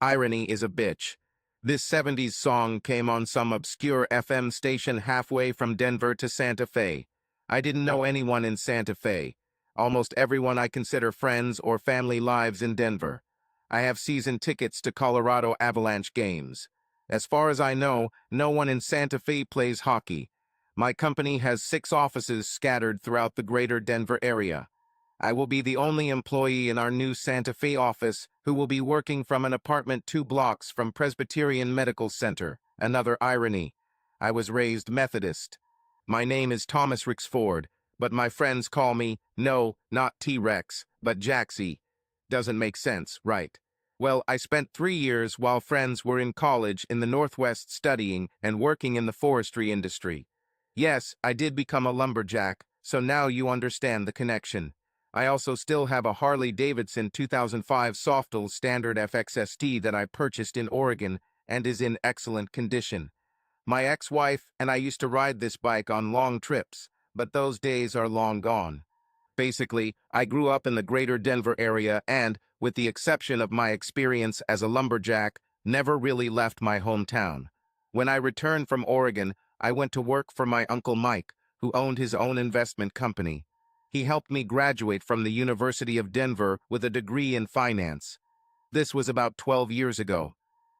Irony is a bitch. This 70s song came on some obscure FM station halfway from Denver to Santa Fe. I didn't know anyone in Santa Fe. Almost everyone I consider friends or family lives in Denver. I have season tickets to Colorado Avalanche games. As far as I know, no one in Santa Fe plays hockey. My company has 6 offices scattered throughout the greater Denver area. I will be the only employee in our new Santa Fe office who will be working from an apartment 2 blocks from Presbyterian Medical Center. Another irony. I was raised Methodist. My name is Thomas Rixford, but my friends call me, no, not T-Rex, but Jaxie. Doesn't make sense, right? Well, I spent 3 years while friends were in college in the Northwest studying and working in the forestry industry. Yes, I did become a lumberjack, so now you understand the connection. I also still have a Harley-Davidson 2005 Softail Standard FXST that I purchased in Oregon and is in excellent condition. My ex-wife and I used to ride this bike on long trips, but those days are long gone. Basically, I grew up in the greater Denver area and, with the exception of my experience as a lumberjack, never really left my hometown. When I returned from Oregon, I went to work for my Uncle Mike, who owned his own investment company. He helped me graduate from the University of Denver with a degree in finance. This was about 12 years ago.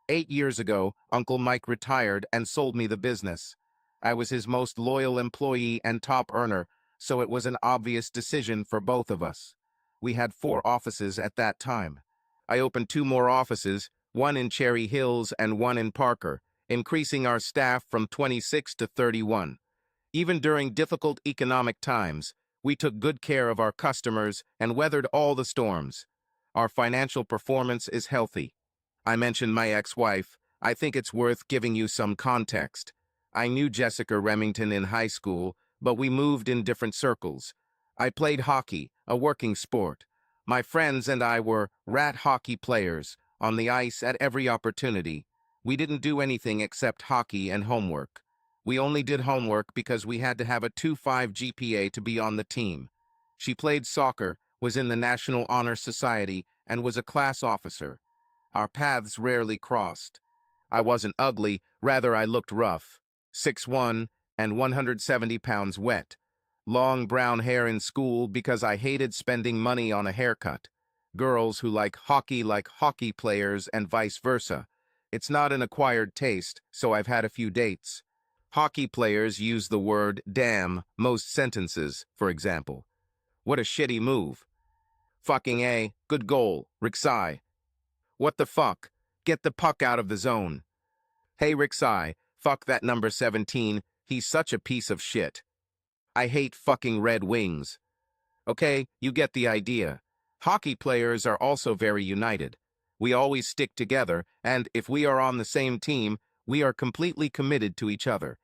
8 years ago, Uncle Mike retired and sold me the business. I was his most loyal employee and top earner, so it was an obvious decision for both of us. We had 4 offices at that time. I opened 2 more offices, one in Cherry Hills and one in Parker, increasing our staff from 26 to 31. Even during difficult economic times, we took good care of our customers and weathered all the storms. Our financial performance is healthy. I mentioned my ex-wife. I think it's worth giving you some context. I knew Jessica Remington in high school, but we moved in different circles. I played hockey, a working sport. My friends and I were rat hockey players, on the ice at every opportunity. We didn't do anything except hockey and homework. We only did homework because we had to have a 2.5 GPA to be on the team. She played soccer, was in the National Honor Society, and was a class officer. Our paths rarely crossed. I wasn't ugly, rather I looked rough. 6'1", and 170 pounds wet. Long brown hair in school because I hated spending money on a haircut. Girls who like hockey players and vice versa. It's not an acquired taste, so I've had a few dates. Hockey players use the word damn most sentences, for example. What a shitty move. Fucking A, good goal, Rixai. What the fuck? Get the puck out of the zone. Hey Rixai, fuck that number 17, he's such a piece of shit. I hate fucking Red Wings. Okay, you get the idea. Hockey players are also very united. We always stick together, and if we are on the same team, we are completely committed to each other.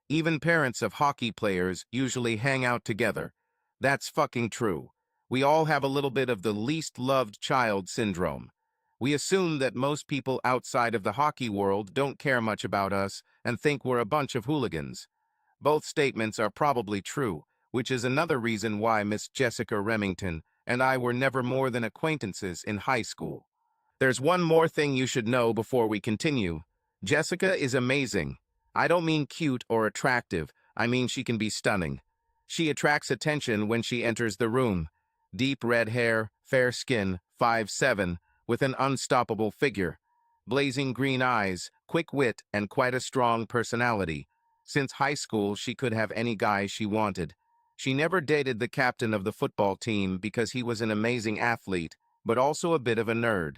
Even parents of hockey players usually hang out together. That's fucking true. We all have a little bit of the least loved child syndrome. We assume that most people outside of the hockey world don't care much about us and think we're a bunch of hooligans. Both statements are probably true, which is another reason why Miss Jessica Remington and I were never more than acquaintances in high school. There's one more thing you should know before we continue. Jessica is amazing. I don't mean cute or attractive, I mean she can be stunning. She attracts attention when she enters the room. Deep red hair, fair skin, 5'7", with an unstoppable figure. Blazing green eyes, quick wit, and quite a strong personality. Since high school, she could have any guy she wanted. She never dated the captain of the football team because he was an amazing athlete, but also a bit of a nerd.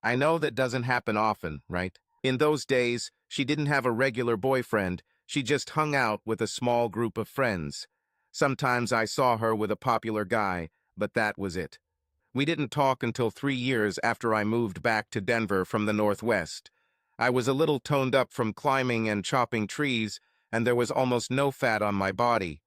I know that doesn't happen often, right? In those days, she didn't have a regular boyfriend, she just hung out with a small group of friends. Sometimes I saw her with a popular guy, but that was it. We didn't talk until 3 years after I moved back to Denver from the Northwest. I was a little toned up from climbing and chopping trees, and there was almost no fat on my body.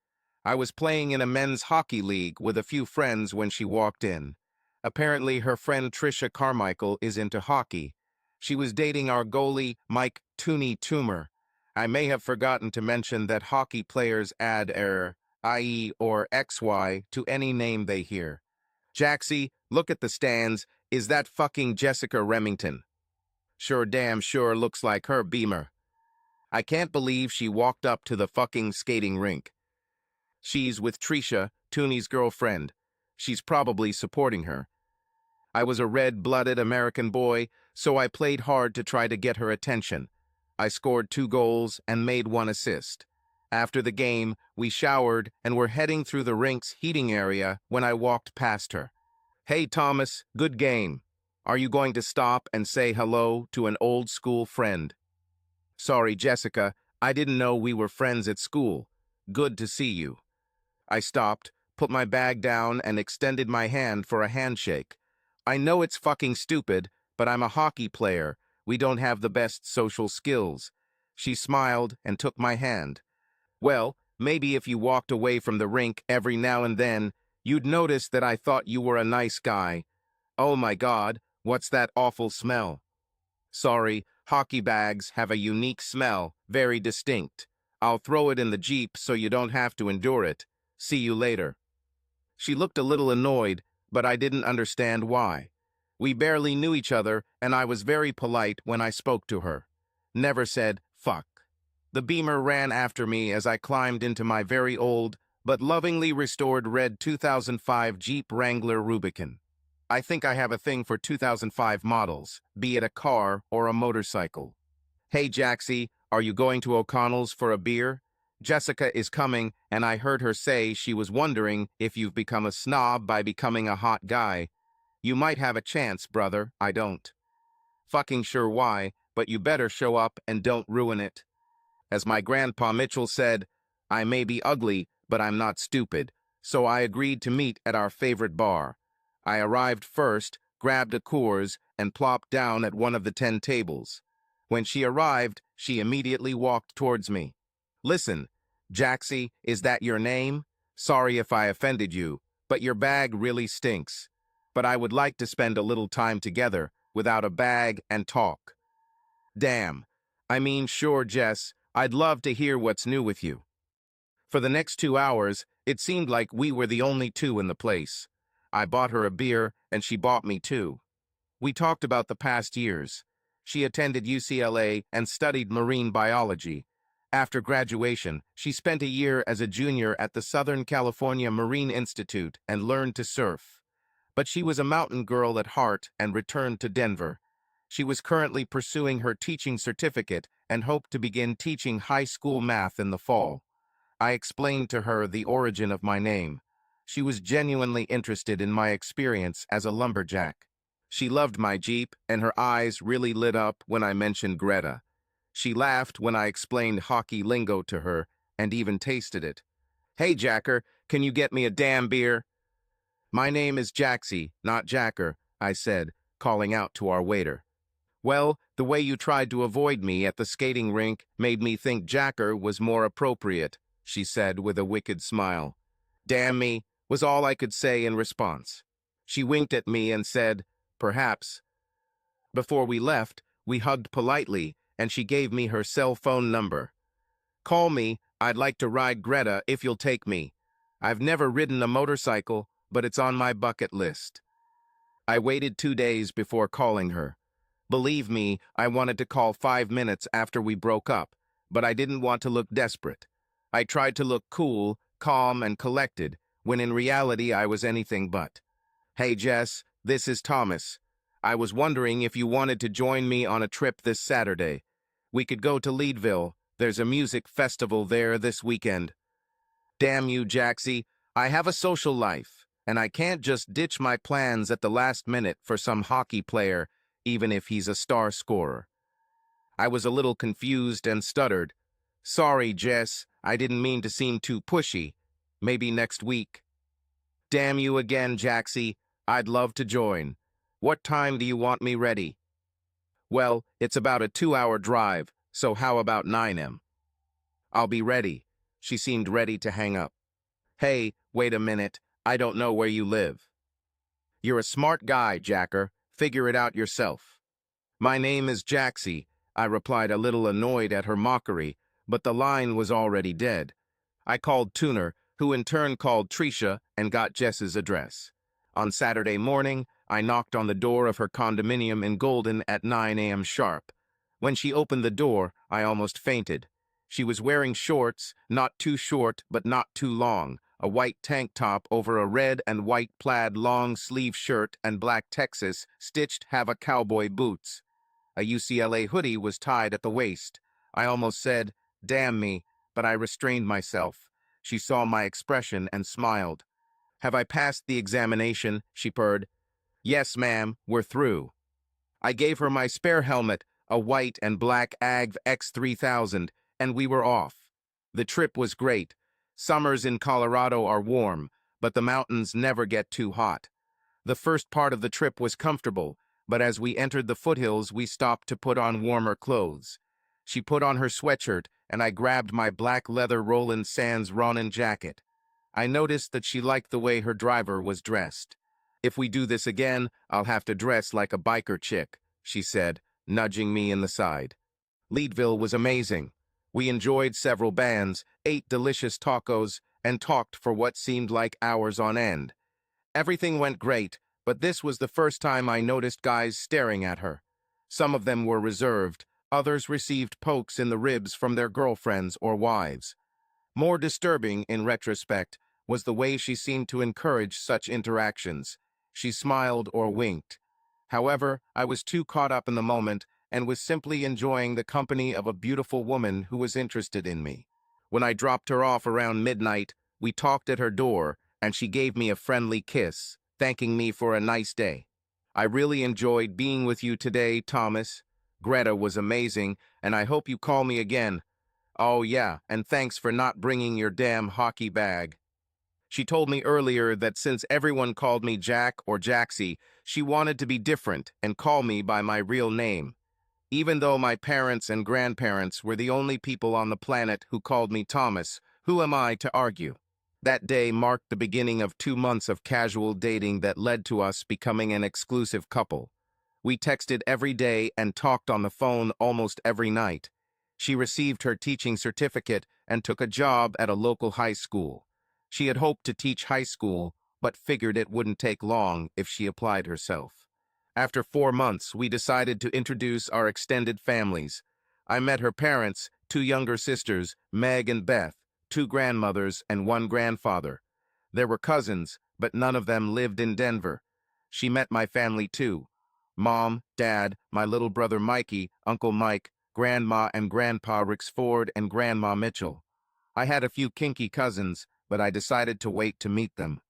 I was playing in a men's hockey league with a few friends when she walked in. Apparently her friend Trisha Carmichael is into hockey. She was dating our goalie, Mike Tooney Toomer. I may have forgotten to mention that hockey players add IE or XY to any name they hear. Jaxie, look at the stands. Is that fucking Jessica Remington? Sure damn sure looks like her Beamer. I can't believe she walked up to the fucking skating rink. She's with Trisha, Tooney's girlfriend. She's probably supporting her. I was a red-blooded American boy, so I played hard to try to get her attention. I scored 2 goals and made 1 assist. After the game, we showered and were heading through the rink's heating area when I walked past her. Hey, Thomas, good game. Are you going to stop and say hello to an old school friend? Sorry, Jessica, I didn't know we were friends at school. Good to see you. I stopped, put my bag down, and extended my hand for a handshake. I know it's fucking stupid, but I'm a hockey player. We don't have the best social skills. She smiled and took my hand. Well, maybe if you walked away from the rink every now and then, you'd notice that I thought you were a nice guy. Oh my God, what's that awful smell? Sorry, hockey bags have a unique smell, very distinct. I'll throw it in the Jeep so you don't have to endure it. See you later. She looked a little annoyed, but I didn't understand why. We barely knew each other, and I was very polite when I spoke to her. Never said, fuck. The Beamer ran after me as I climbed into my very old, but lovingly restored red 2005 Jeep Wrangler Rubicon. I think I have a thing for 2005 models, be it a car or a motorcycle. Hey, Jaxie, are you going to O'Connell's for a beer? Jessica is coming, and I heard her say she was wondering if you've become a snob by becoming a hot guy. You might have a chance, brother, I don't. Fucking sure why, but you better show up and don't ruin it. As my grandpa Mitchell said, I may be ugly, but I'm not stupid, so I agreed to meet at our favorite bar. I arrived first, grabbed a Coors, and plopped down at one of the 10 tables. When she arrived, she immediately walked towards me. Listen, Jaxie, is that your name? Sorry if I offended you, but your bag really stinks. But I would like to spend a little time together, without a bag, and talk. Damn. I mean, sure, Jess, I'd love to hear what's new with you. For the next 2 hours, it seemed like we were the only two in the place. I bought her a beer, and she bought me too. We talked about the past years. She attended UCLA and studied marine biology. After graduation, she spent a year as a junior at the Southern California Marine Institute and learned to surf. But she was a mountain girl at heart and returned to Denver. She was currently pursuing her teaching certificate and hoped to begin teaching high school math in the fall. I explained to her the origin of my name. She was genuinely interested in my experience as a lumberjack. She loved my Jeep, and her eyes really lit up when I mentioned Greta. She laughed when I explained hockey lingo to her, and even tasted it. Hey, Jacker, can you get me a damn beer? My name is Jaxie, not Jacker, I said, calling out to our waiter. Well, the way you tried to avoid me at the skating rink made me think Jacker was more appropriate, she said with a wicked smile. Damn me, was all I could say in response. She winked at me and said, perhaps. Before we left, we hugged politely, and she gave me her cell phone number. Call me, I'd like to ride Greta if you'll take me. I've never ridden a motorcycle, but it's on my bucket list. I waited 2 days before calling her. Believe me, I wanted to call 5 minutes after we broke up, but I didn't want to look desperate. I tried to look cool, calm, and collected, when in reality I was anything but. Hey Jess, this is Thomas. I was wondering if you wanted to join me on a trip this Saturday. We could go to Leadville. There's a music festival there this weekend. Damn you, Jaxie. I have a social life, and I can't just ditch my plans at the last minute for some hockey player, even if he's a star scorer. I was a little confused and stuttered. Sorry, Jess, I didn't mean to seem too pushy. Maybe next week. Damn you again, Jaxie. I'd love to join. What time do you want me ready? Well, it's about a 2-hour drive, so how about 9 a.m.? I'll be ready. She seemed ready to hang up. Hey, wait a minute. I don't know where you live. You're a smart guy, Jacker. Figure it out yourself. My name is Jaxie, I replied, a little annoyed at her mockery, but the line was already dead. I called Tuner, who in turn called Trisha and got Jess's address. On Saturday morning, I knocked on the door of her condominium in Golden at 9 a.m. sharp. When she opened the door, I almost fainted. She was wearing shorts, not too short but not too long, a white tank top over a red and white plaid long-sleeve shirt and black Texas stitched Hava cowboy boots. A UCLA hoodie was tied at the waist. I almost said, "Damn me," but I restrained myself. She saw my expression and smiled. "Have I passed the examination?" she purred. "Yes, ma'am, we're through." I gave her my spare helmet, a white and black AGV X3000, and we were off. The trip was great. Summers in Colorado are warm, but the mountains never get too hot. The first part of the trip was comfortable, but as we entered the foothills, we stopped to put on warmer clothes. She put on her sweatshirt, and I grabbed my black leather Roland Sands Ronin jacket. I noticed that she liked the way her driver was dressed. "If we do this again, I'll have to dress like a biker chick," she said, nudging me in the side. Leadville was amazing. We enjoyed several bands, ate delicious tacos, and talked for what seemed like hours on end. Everything went great, but this was the first time I noticed guys staring at her. Some of them were reserved, others received pokes in the ribs from their girlfriends or wives. More disturbing, in retrospect, was the way she seemed to encourage such interactions. She smiled or winked. However, I was too caught up in the moment and was simply enjoying the company of a beautiful woman who was interested in me. When I dropped her off around midnight, we talked at her door, and she gave me a friendly kiss, thanking me for a nice day. "I really enjoyed being with you today, Thomas. Greta was amazing, and I hope you call me again. Oh yeah, and thanks for not bringing your damn hockey bag." She told me earlier that since everyone called me Jack or Jaxie, she wanted to be different and call me by my real name. Even though my parents and grandparents were the only people on the planet who called me Thomas, who am I to argue? That day marked the beginning of 2 months of casual dating that led to us becoming an exclusive couple. We texted every day and talked on the phone almost every night. She received her teaching certificate and took a job at a local high school. She had hoped to teach high school, but figured it wouldn't take long if she applied herself. After 4 months, we decided to introduce our extended families. I met her parents, 2 younger sisters, Meg and Beth, 2 grandmothers, and 1 grandfather. There were cousins, but none of them lived in Denver. She met my family too. Mom, Dad, my little brother Mikey, Uncle Mike, Grandma and Grandpa Rixford, and Grandma Mitchell. I had a few kinky cousins, but I decided to wait to meet them.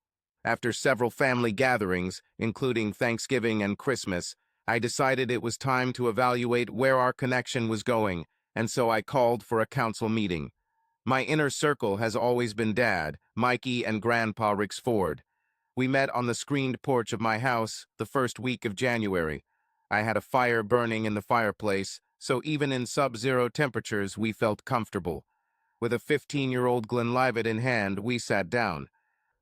After several family gatherings, including Thanksgiving and Christmas, I decided it was time to evaluate where our connection was going, and so I called for a council meeting. My inner circle has always been Dad, Mikey, and Grandpa Rixford. We met on the screened porch of my house the first week of January. I had a fire burning in the fireplace, so even in sub-zero temperatures we felt comfortable. With a 15-year-old Glenlivet in hand, we sat down.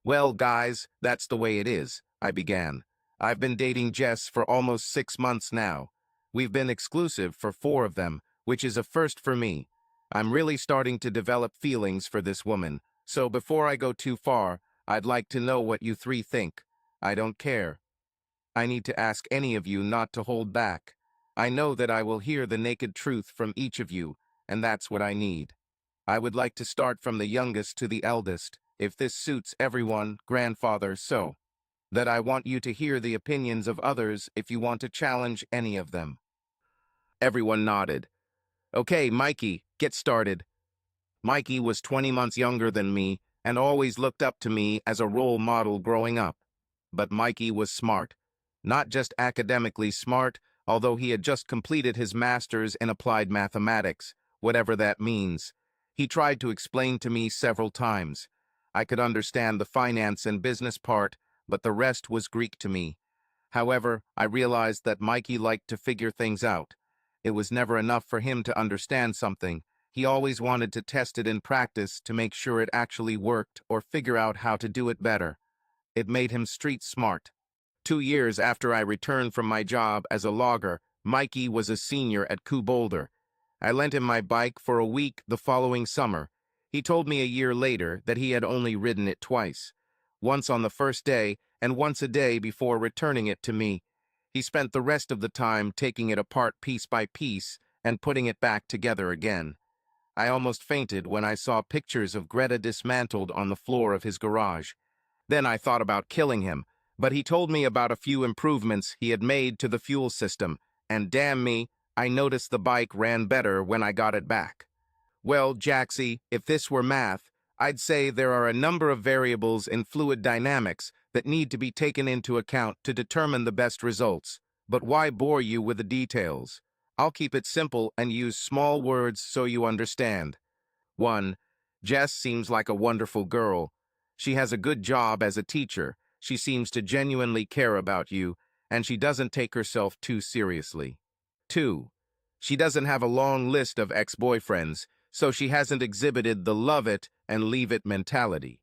"Well, guys, that's the way it is," I began. "I've been dating Jess for almost 6 months now. We've been exclusive for 4 of them, which is a first for me. I'm really starting to develop feelings for this woman, so before I go too far, I'd like to know what you 3 think. I don't care. I need to ask any of you not to hold back. I know that I will hear the naked truth from each of you, and that's what I need. I would like to start from the youngest to the eldest, if this suits everyone, grandfather, so that I want you to hear the opinions of others if you want to challenge any of them." Everyone nodded. "Okay, Mikey, get started." Mikey was 20 months younger than me and always looked up to me as a role model growing up. But Mikey was smart. Not just academically smart, although he had just completed his master's in applied mathematics, whatever that means. He tried to explain to me several times. I could understand the finance and business part, but the rest was Greek to me. However, I realized that Mikey liked to figure things out. It was never enough for him to understand something. He always wanted to test it in practice to make sure it actually worked or figure out how to do it better. It made him street smart. 2 years after I returned from my job as a logger, Mikey was a senior at Coup Boulder. I lent him my bike for a week the following summer. He told me a year later that he had only ridden it twice. Once on the first day, and once a day before returning it to me. He spent the rest of the time taking it apart piece by piece and putting it back together again. I almost fainted when I saw pictures of Greta dismantled on the floor of his garage. Then I thought about killing him, but he told me about a few improvements he had made to the fuel system, and damn me, I noticed the bike ran better when I got it back. Well, Jaxie, if this were math, I'd say there are a number of variables in fluid dynamics that need to be taken into account to determine the best results. But why bore you with the details? I'll keep it simple and use small words so you understand. 1. Jess seems like a wonderful girl. She has a good job as a teacher, she seems to genuinely care about you, and she doesn't take herself too seriously. 2. She doesn't have a long list of ex-boyfriends, so she hasn't exhibited the love it and leave it mentality.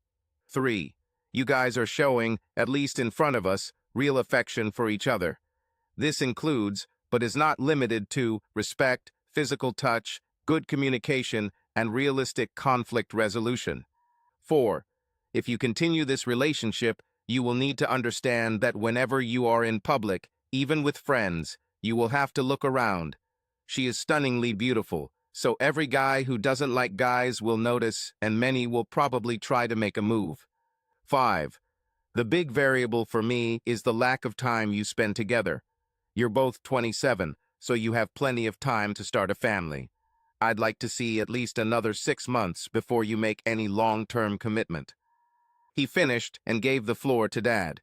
3. You guys are showing, at least in front of us, real affection for each other. This includes, but is not limited to, respect, physical touch, good communication, and realistic conflict resolution. 4. If you continue this relationship, you will need to understand that whenever you are in public, even with friends, you will have to look around. She is stunningly beautiful, so every guy who doesn't like guys will notice, and many will probably try to make a move. 5. The big variable for me is the lack of time you spend together. You're both 27, so you have plenty of time to start a family. I'd like to see at least another 6 months before you make any long-term commitment. He finished and gave the floor to Dad.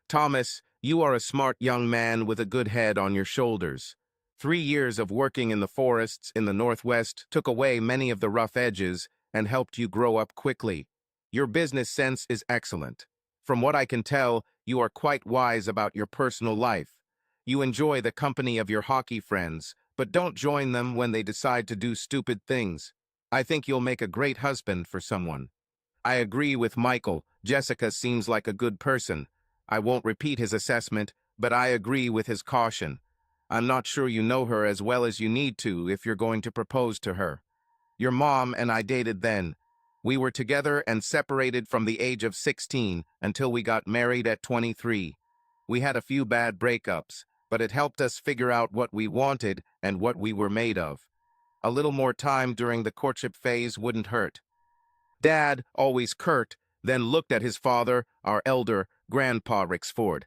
Thomas, you are a smart young man with a good head on your shoulders. 3 years of working in the forests in the Northwest took away many of the rough edges and helped you grow up quickly. Your business sense is excellent. From what I can tell, you are quite wise about your personal life. You enjoy the company of your hockey friends, but don't join them when they decide to do stupid things. I think you'll make a great husband for someone. I agree with Michael. Jessica seems like a good person. I won't repeat his assessment, but I agree with his caution. I'm not sure you know her as well as you need to if you're going to propose to her. Your mom and I dated then. We were together and separated from the age of 16 until we got married at 23. We had a few bad breakups, but it helped us figure out what we wanted and what we were made of. A little more time during the courtship phase wouldn't hurt. Dad, always curt, then looked at his father, our elder, Grandpa Rixford.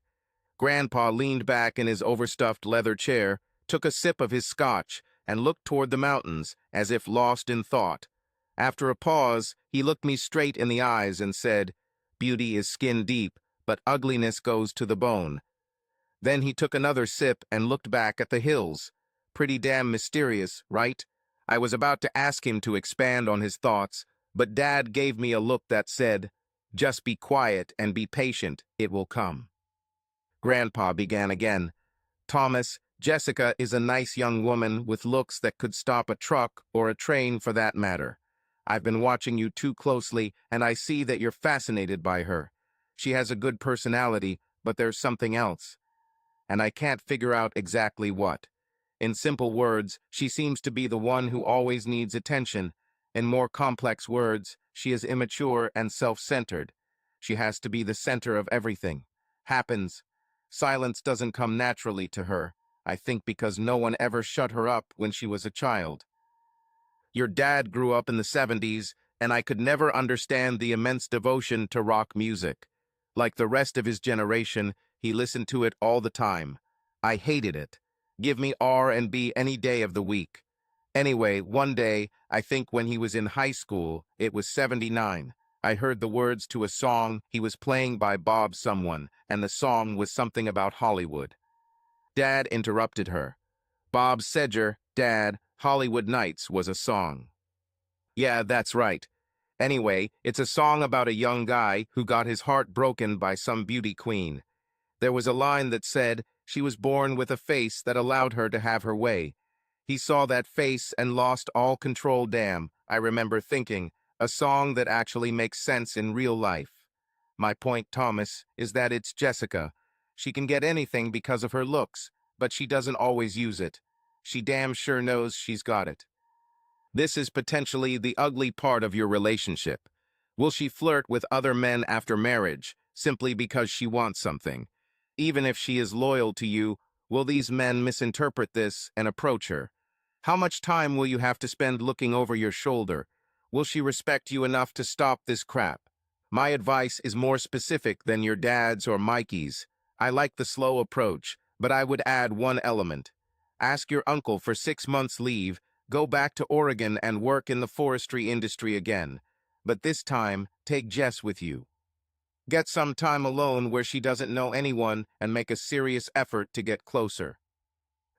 Grandpa leaned back in his overstuffed leather chair, took a sip of his scotch, and looked toward the mountains, as if lost in thought. After a pause, he looked me straight in the eyes and said, "Beauty is skin deep, but ugliness goes to the bone." Then he took another sip and looked back at the hills. Pretty damn mysterious, right? I was about to ask him to expand on his thoughts, but Dad gave me a look that said, "Just be quiet and be patient, it will come." Grandpa began again. "Thomas, Jessica is a nice young woman with looks that could stop a truck or a train for that matter. I've been watching you too closely, and I see that you're fascinated by her. She has a good personality, but there's something else. And I can't figure out exactly what. In simple words, she seems to be the one who always needs attention. In more complex words, she is immature and self-centered. She has to be the center of everything. Happens. Silence doesn't come naturally to her, I think because no one ever shut her up when she was a child. Your dad grew up in the 70s, and I could never understand the immense devotion to rock music. Like the rest of his generation, he listened to it all the time. I hated it. Give me R&B any day of the week. Anyway, one day, I think when he was in high school, it was 79, I heard the words to a song he was playing by Bob someone, and the song was something about Hollywood. Dad interrupted her. Bob Seger, Dad, Hollywood Nights was a song. Yeah, that's right. Anyway, it's a song about a young guy who got his heart broken by some beauty queen. There was a line that said she was born with a face that allowed her to have her way. He saw that face and lost all control. Damn, I remember thinking, a song that actually makes sense in real life. My point, Thomas, is that it's Jessica. She can get anything because of her looks, but she doesn't always use it. She damn sure knows she's got it. This is potentially the ugly part of your relationship. Will she flirt with other men after marriage? simply because she wants something. Even if she is loyal to you, will these men misinterpret this and approach her? How much time will you have to spend looking over your shoulder? Will she respect you enough to stop this crap? My advice is more specific than your dad's or Mikey's. I like the slow approach, but I would add one element. Ask your uncle for 6 months leave, go back to Oregon and work in the forestry industry again. But this time, take Jess with you. Get some time alone where she doesn't know anyone and make a serious effort to get closer.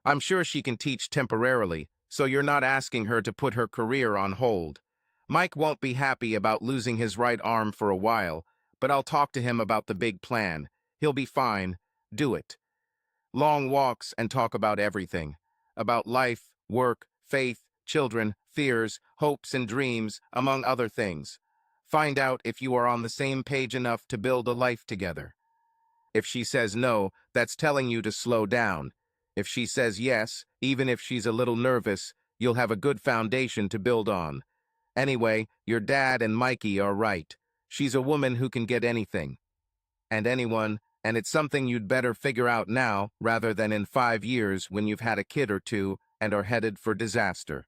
I'm sure she can teach temporarily, so you're not asking her to put her career on hold. Mike won't be happy about losing his right arm for a while, but I'll talk to him about the big plan. He'll be fine. Do it. Long walks and talk about everything. About life, work, faith, children, fears, hopes and dreams, among other things. Find out if you are on the same page enough to build a life together. If she says no, that's telling you to slow down. If she says yes, even if she's a little nervous, you'll have a good foundation to build on. Anyway, your dad and Mikey are right. She's a woman who can get anything. And anyone, and it's something you'd better figure out now rather than in 5 years when you've had a kid or two and are headed for disaster.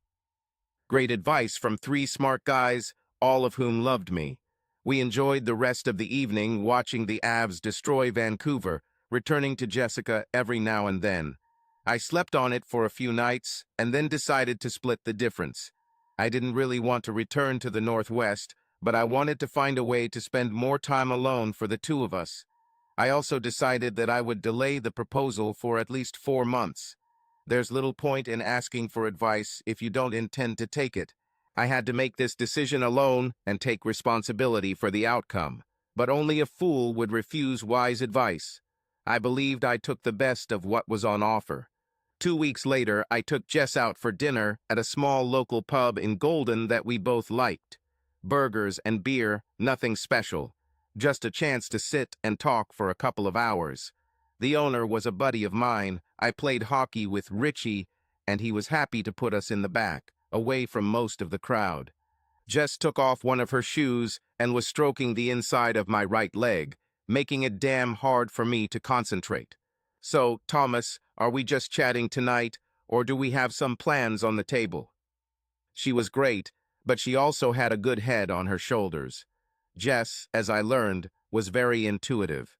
Great advice from 3 smart guys, all of whom loved me. We enjoyed the rest of the evening watching the Avs destroy Vancouver, returning to Jessica every now and then. I slept on it for a few nights and then decided to split the difference. I didn't really want to return to the Northwest, but I wanted to find a way to spend more time alone for the two of us. I also decided that I would delay the proposal for at least 4 months. There's little point in asking for advice if you don't intend to take it. I had to make this decision alone and take responsibility for the outcome. But only a fool would refuse wise advice. I believed I took the best of what was on offer. 2 weeks later, I took Jess out for dinner at a small local pub in Golden that we both liked. Burgers and beer, nothing special. Just a chance to sit and talk for a couple of hours. The owner was a buddy of mine. I played hockey with Richie, and he was happy to put us in the back, away from most of the crowd. Jess took off one of her shoes and was stroking the inside of my right leg, making it damn hard for me to concentrate. So, Thomas, are we just chatting tonight, or do we have some plans on the table? She was great, but she also had a good head on her shoulders. Jess, as I learned, was very intuitive.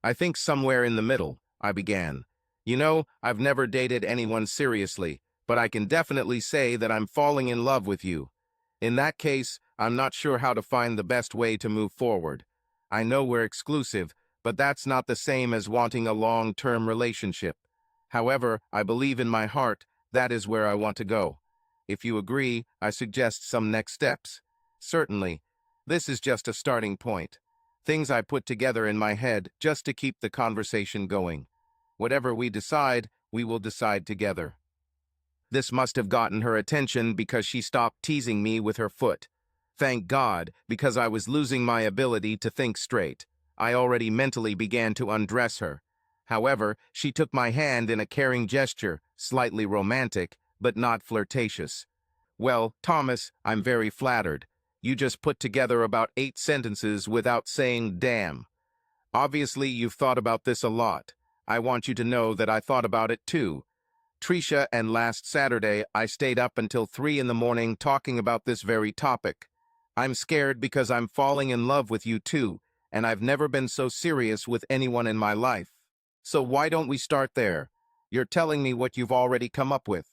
I think somewhere in the middle, I began. You know, I've never dated anyone seriously, but I can definitely say that I'm falling in love with you. In that case, I'm not sure how to find the best way to move forward. I know we're exclusive, but that's not the same as wanting a long-term relationship. However, I believe in my heart that is where I want to go. If you agree, I suggest some next steps. Certainly. This is just a starting point. Things I put together in my head just to keep the conversation going. Whatever we decide, we will decide together. This must have gotten her attention because she stopped teasing me with her foot. Thank God, because I was losing my ability to think straight. I already mentally began to undress her. However, she took my hand in a caring gesture, slightly romantic, but not flirtatious. Well, Thomas, I'm very flattered. You just put together about 8 sentences without saying damn. Obviously, you've thought about this a lot. I want you to know that I thought about it too. Tricia, and last Saturday, I stayed up until 3 in the morning talking about this very topic. I'm scared because I'm falling in love with you too, and I've never been so serious with anyone in my life. So why don't we start there? You're telling me what you've already come up with.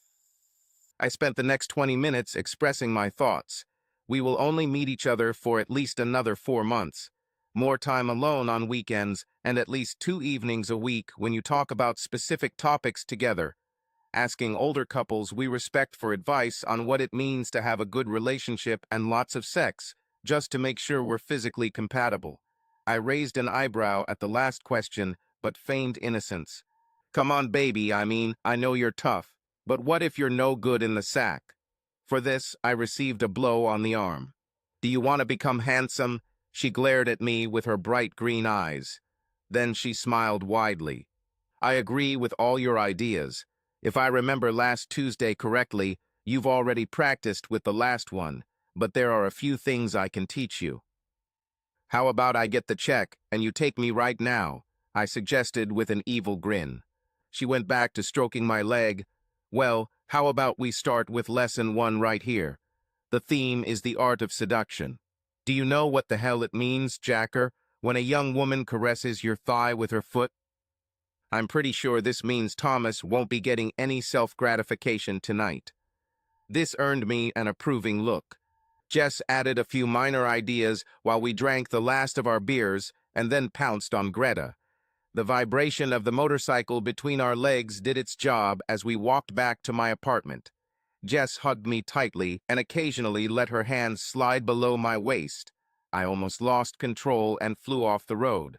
I spent the next 20 minutes expressing my thoughts. We will only meet each other for at least another 4 months. More time alone on weekends, and at least 2 evenings a week when you talk about specific topics together. Asking older couples we respect for advice on what it means to have a good relationship and lots of sex, just to make sure we're physically compatible. I raised an eyebrow at the last question, but feigned innocence. Come on, baby, I know you're tough, but what if you're no good in the sack? For this, I received a blow on the arm. Do you want to become handsome? She glared at me with her bright green eyes. Then she smiled widely. I agree with all your ideas. If I remember last Tuesday correctly, you've already practiced with the last one, but there are a few things I can teach you. How about I get the check and you take me right now? I suggested with an evil grin. She went back to stroking my leg. Well, how about we start with lesson 1 right here? The theme is the art of seduction. Do you know what the hell it means, Jacker, when a young woman caresses your thigh with her foot? I'm pretty sure this means Thomas won't be getting any self-gratification tonight. This earned me an approving look. Jess added a few minor ideas while we drank the last of our beers and then pounced on Greta. The vibration of the motorcycle between our legs did its job as we walked back to my apartment. Jess hugged me tightly and occasionally let her hands slide below my waist. I almost lost control and flew off the road.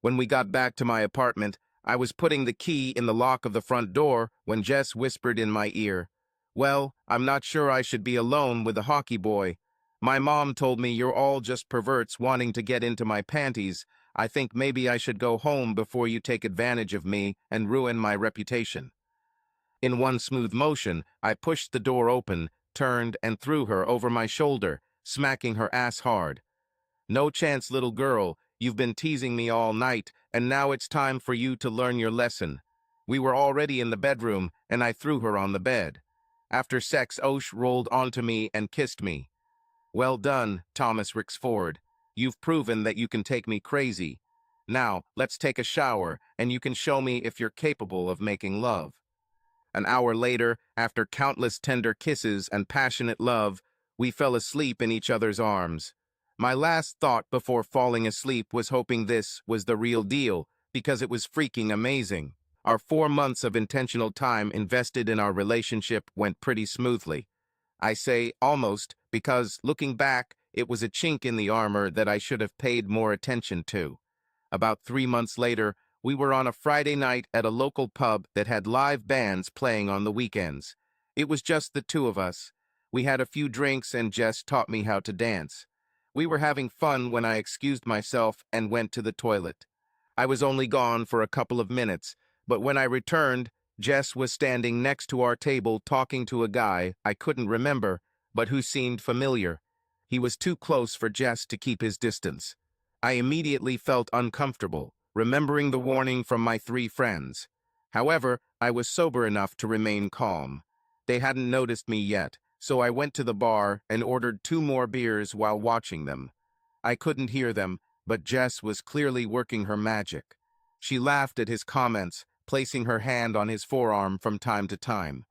When we got back to my apartment, I was putting the key in the lock of the front door when Jess whispered in my ear, "Well, I'm not sure I should be alone with the hockey boy. My mom told me you're all just perverts wanting to get into my panties. I think maybe I should go home before you take advantage of me and ruin my reputation." In one smooth motion, I pushed the door open, turned, and threw her over my shoulder, smacking her ass hard. "No chance, little girl. You've been teasing me all night, and now it's time for you to learn your lesson." We were already in the bedroom, and I threw her on the bed. After sex, Osh rolled onto me and kissed me. "Well done, Thomas Rixford. You've proven that you can take me crazy. Now, let's take a shower, and you can show me if you're capable of making love." An hour later, after countless tender kisses and passionate love, we fell asleep in each other's arms. My last thought before falling asleep was hoping this was the real deal, because it was freaking amazing. Our 4 months of intentional time invested in our relationship went pretty smoothly. I say almost because, looking back, it was a chink in the armor that I should have paid more attention to. About 3 months later, we were on a Friday night at a local pub that had live bands playing on the weekends. It was just the two of us. We had a few drinks and Jess taught me how to dance. We were having fun when I excused myself and went to the toilet. I was only gone for a couple of minutes, but when I returned, Jess was standing next to our table talking to a guy I couldn't remember, but who seemed familiar. He was too close for Jess to keep his distance. I immediately felt uncomfortable, remembering the warning from my 3 friends. However, I was sober enough to remain calm. They hadn't noticed me yet, so I went to the bar and ordered 2 more beers while watching them. I couldn't hear them, but Jess was clearly working her magic. She laughed at his comments, placing her hand on his forearm from time to time.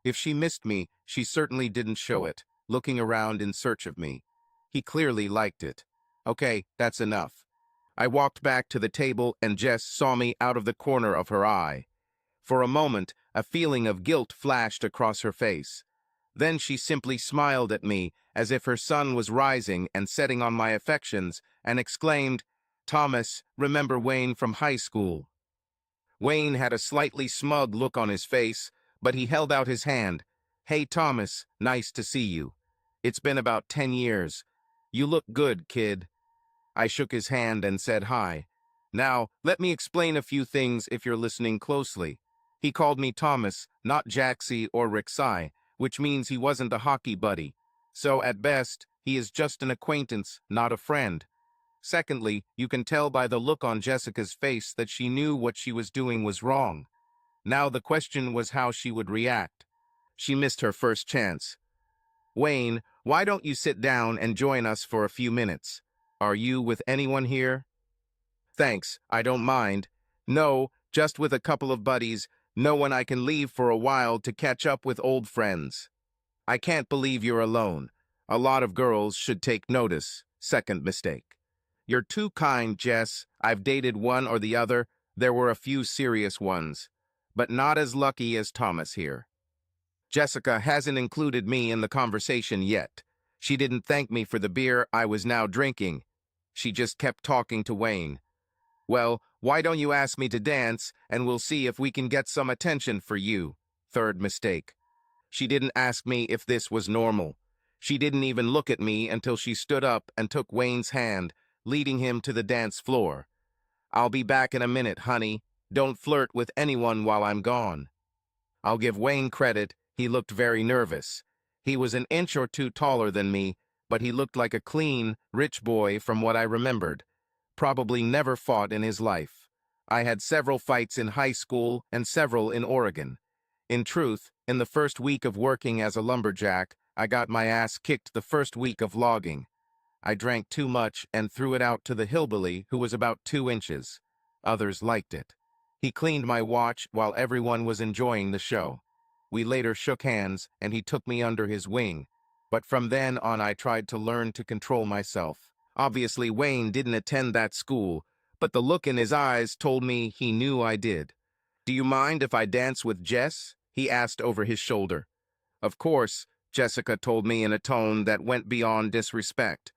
If she missed me, she certainly didn't show it, looking around in search of me. He clearly liked it. Okay, that's enough. I walked back to the table and Jess saw me out of the corner of her eye. For a moment, a feeling of guilt flashed across her face. Then she simply smiled at me as if her sun was rising and setting on my affections and exclaimed, "Thomas, remember Wayne from high school?" Wayne had a slightly smug look on his face, but he held out his hand. "Hey, Thomas, nice to see you. It's been about 10 years. You look good, kid." I shook his hand and said hi. "Now, let me explain a few things if you're listening closely." He called me Thomas, not Jaxie or Rixai, which means he wasn't a hockey buddy. So, at best, he is just an acquaintance, not a friend. Secondly, you can tell by the look on Jessica's face that she knew what she was doing was wrong. Now the question was how she would react. She missed her first chance. "Wayne, why don't you sit down and join us for a few minutes? Are you with anyone here?" "Thanks, I don't mind." "No, just with a couple of buddies, no one I can leave for a while to catch up with old friends." "I can't believe you're alone. A lot of girls should take notice." Second mistake. "You're too kind, Jess. I've dated one or the other. There were a few serious ones, but not as lucky as Thomas here." Jessica hasn't included me in the conversation yet. She didn't thank me for the beer I was now drinking. She just kept talking to Wayne. "Well, why don't you ask me to dance, and we'll see if we can get some attention for you." Third mistake. She didn't ask me if this was normal. She didn't even look at me until she stood up and took Wayne's hand, leading him to the dance floor. "I'll be back in a minute, honey. Don't flirt with anyone while I'm gone." I'll give Wayne credit, he looked very nervous. He was an inch or two taller than me, but he looked like a clean, rich boy from what I remembered. Probably never fought in his life. I had several fights in high school and several in Oregon. In truth, in the first week of working as a lumberjack, I got my ass kicked the first week of logging. I drank too much and threw it out to the hillbilly who was about 2 inches. Others liked it. He cleaned my watch while everyone was enjoying the show. We later shook hands and he took me under his wing. But from then on I tried to learn to control myself. Obviously Wayne didn't attend that school, but the look in his eyes told me he knew I did. "Do you mind if I dance with Jess?" he asked over his shoulder. "Of course," Jessica told me in a tone that went beyond disrespect.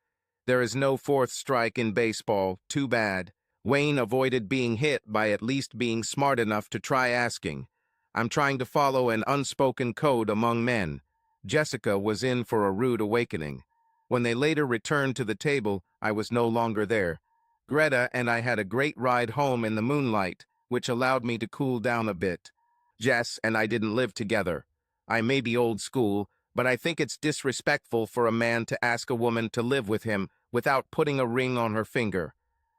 "There is no fourth strike in baseball, too bad." Wayne avoided being hit by at least being smart enough to try asking. "I'm trying to follow an unspoken code among men." Jessica was in for a rude awakening. When they later returned to the table, I was no longer there. Greta and I had a great ride home in the moonlight, which allowed me to cool down a bit. Jess and I didn't live together. I may be old school, but I think it's disrespectful for a man to ask a woman to live with him without putting a ring on her finger.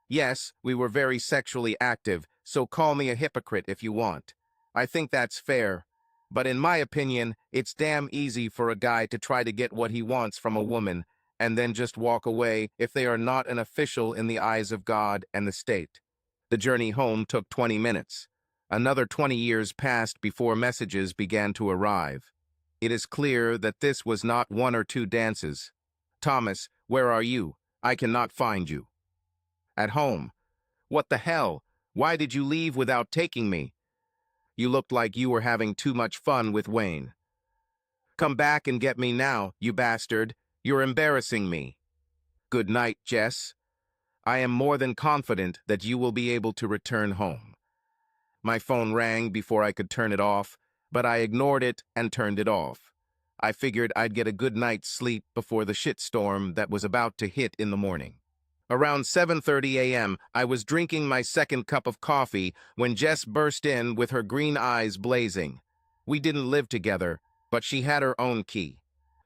Yes, we were very sexually active, so call me a hypocrite if you want. I think that's fair. But in my opinion, it's damn easy for a guy to try to get what he wants from a woman and then just walk away if they are not an official in the eyes of God and the state. The journey home took 20 minutes. Another 20 years passed before messages began to arrive. It is clear that this was not one or two dances. "Thomas, where are you? I cannot find you." "At home." "What the hell? Why did you leave without taking me?" "You looked like you were having too much fun with Wayne." "Come back and get me now, you bastard. You're embarrassing me." "Good night, Jess. I am more than confident that you will be able to return home." My phone rang before I could turn it off, but I ignored it and turned it off. I figured I'd get a good night's sleep before the shitstorm that was about to hit in the morning. Around 7:30 a.m., I was drinking my second cup of coffee when Jess burst in with her green eyes blazing. We didn't live together, but she had her own key.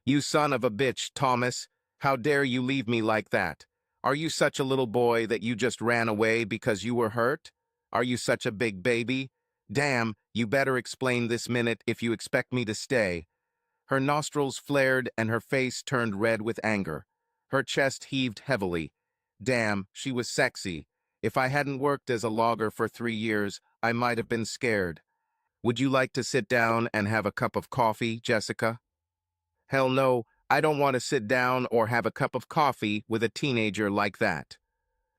"You son of a bitch, Thomas. How dare you leave me like that? Are you such a little boy that you just ran away because you were hurt? Are you such a big baby? Damn, you better explain this minute if you expect me to stay." Her nostrils flared and her face turned red with anger. Her chest heaved heavily. Damn, she was sexy. If I hadn't worked as a logger for 3 years, I might have been scared. "Would you like to sit down and have a cup of coffee, Jessica?" "Hell no, I don't want to sit down or have a cup of coffee with a teenager like that."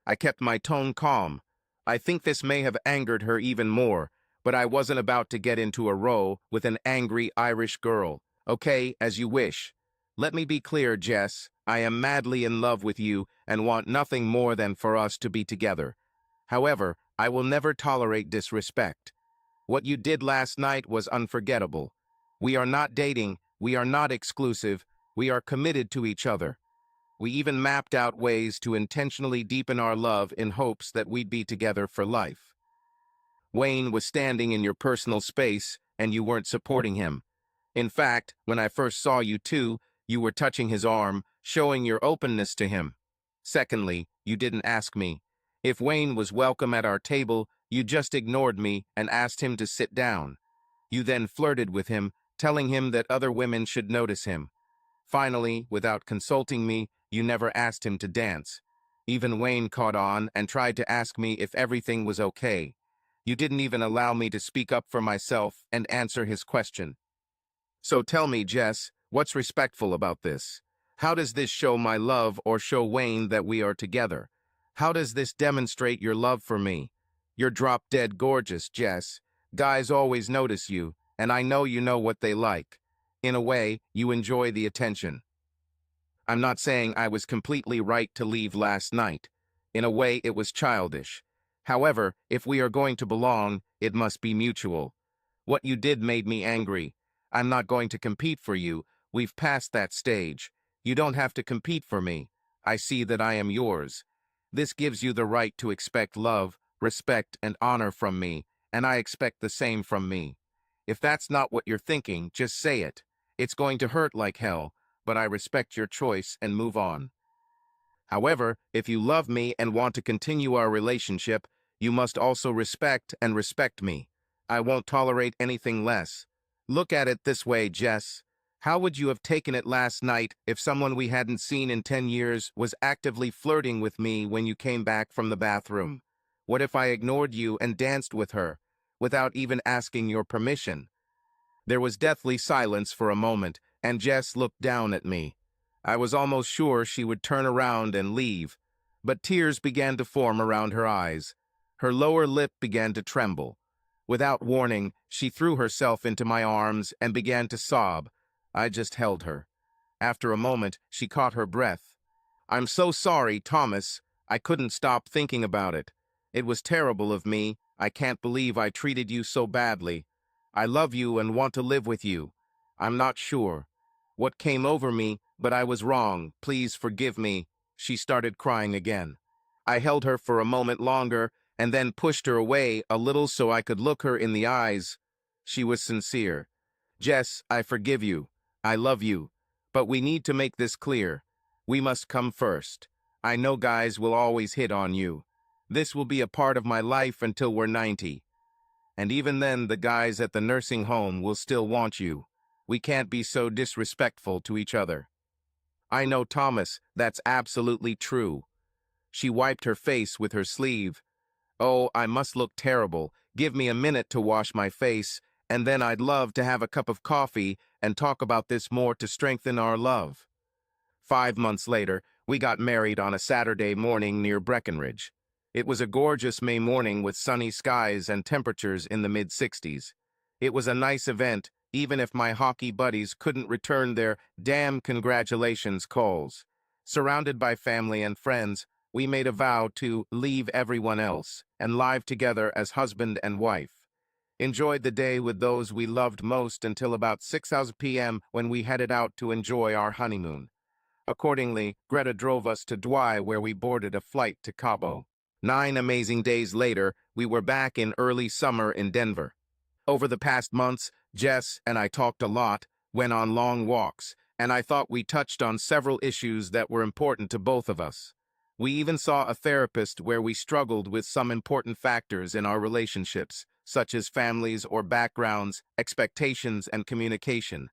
I kept my tone calm. I think this may have angered her even more, but I wasn't about to get into a row with an angry Irish girl. "Okay, as you wish. Let me be clear, Jess. I am madly in love with you and want nothing more than for us to be together. However, I will never tolerate disrespect. What you did last night was unforgettable. We are not dating, we are not exclusive, we are committed to each other. We even mapped out ways to intentionally deepen our love in hopes that we'd be together for life. Wayne was standing in your personal space, and you weren't supporting him. In fact, when I first saw you two, you were touching his arm, showing your openness to him. Secondly, you didn't ask me. If Wayne was welcome at our table, you just ignored me and asked him to sit down. You then flirted with him, telling him that other women should notice him. Finally, without consulting me, you never asked him to dance. Even Wayne caught on and tried to ask me if everything was okay. You didn't even allow me to speak up for myself and answer his question. So tell me, Jess, what's respectful about this? How does this show my love or show Wayne that we are together? How does this demonstrate your love for me? You're drop-dead gorgeous, Jess. Guys always notice you, and I know you know what they like. In a way, you enjoy the attention. I'm not saying I was completely right to leave last night. In a way, it was childish. However, if we are going to belong, it must be mutual. What you did made me angry. I'm not going to compete for you. We've passed that stage. You don't have to compete for me. I see that I am yours. This gives you the right to expect love, respect, and honor from me, and I expect the same from me. If that's not what you're thinking, just say it. It's going to hurt like hell, but I respect your choice and move on. However, if you love me and want to continue our relationship, you must also respect me. I won't tolerate anything less. Look at it this way, Jess. How would you have taken it last night if someone we hadn't seen in 10 years was actively flirting with me when you came back from the bathroom? What if I ignored you and danced with her, without even asking your permission? There was deathly silence for a moment, and Jess looked down at me. I was almost sure she would turn around and leave, but tears began to form around her eyes. Her lower lip began to tremble. Without warning, she threw herself into my arms and began to sob. I just held her. After a moment, she caught her breath. "I'm so sorry, Thomas. I couldn't stop thinking about it. It was terrible of me. I can't believe I treated you so badly. I love you and want to live with you. I'm not sure what came over me, but I was wrong. Please forgive me." She started crying again. I held her for a moment longer and then pushed her away a little so I could look her in the eyes. She was sincere. "Jess, I forgive you. I love you. But we need to make this clear. We must come first. I know guys will always hit on you. This will be a part of my life until we're 90. And even then, the guys at the nursing home will still want you. We can't be so disrespectful to each other." "I know, Thomas, that's absolutely true." She wiped her face with her sleeve. "Oh, I must look terrible. Give me a minute to wash my face, and then I'd love to have a cup of coffee and talk about this more to strengthen our love." 5 months later, we got married on a Saturday morning near Breckenridge. It was a gorgeous May morning with sunny skies and temperatures in the mid-60s. It was a nice event, even if my hockey buddies couldn't return their damn congratulations calls. Surrounded by family and friends, we made a vow to leave everyone else and live together as husband and wife. Enjoyed the day with those we loved most until about 6 p.m. when we headed out to enjoy our honeymoon. Accordingly, Greta drove us to Dwy, where we boarded a flight to Cabo. 9 amazing days later, we were back in early summer in Denver. Over the past months, Jess and I talked a lot, went on long walks, and I thought we touched on several issues that were important to both of us. We even saw a therapist where we struggled with some important factors in our relationships, such as families or backgrounds, expectations, and communication.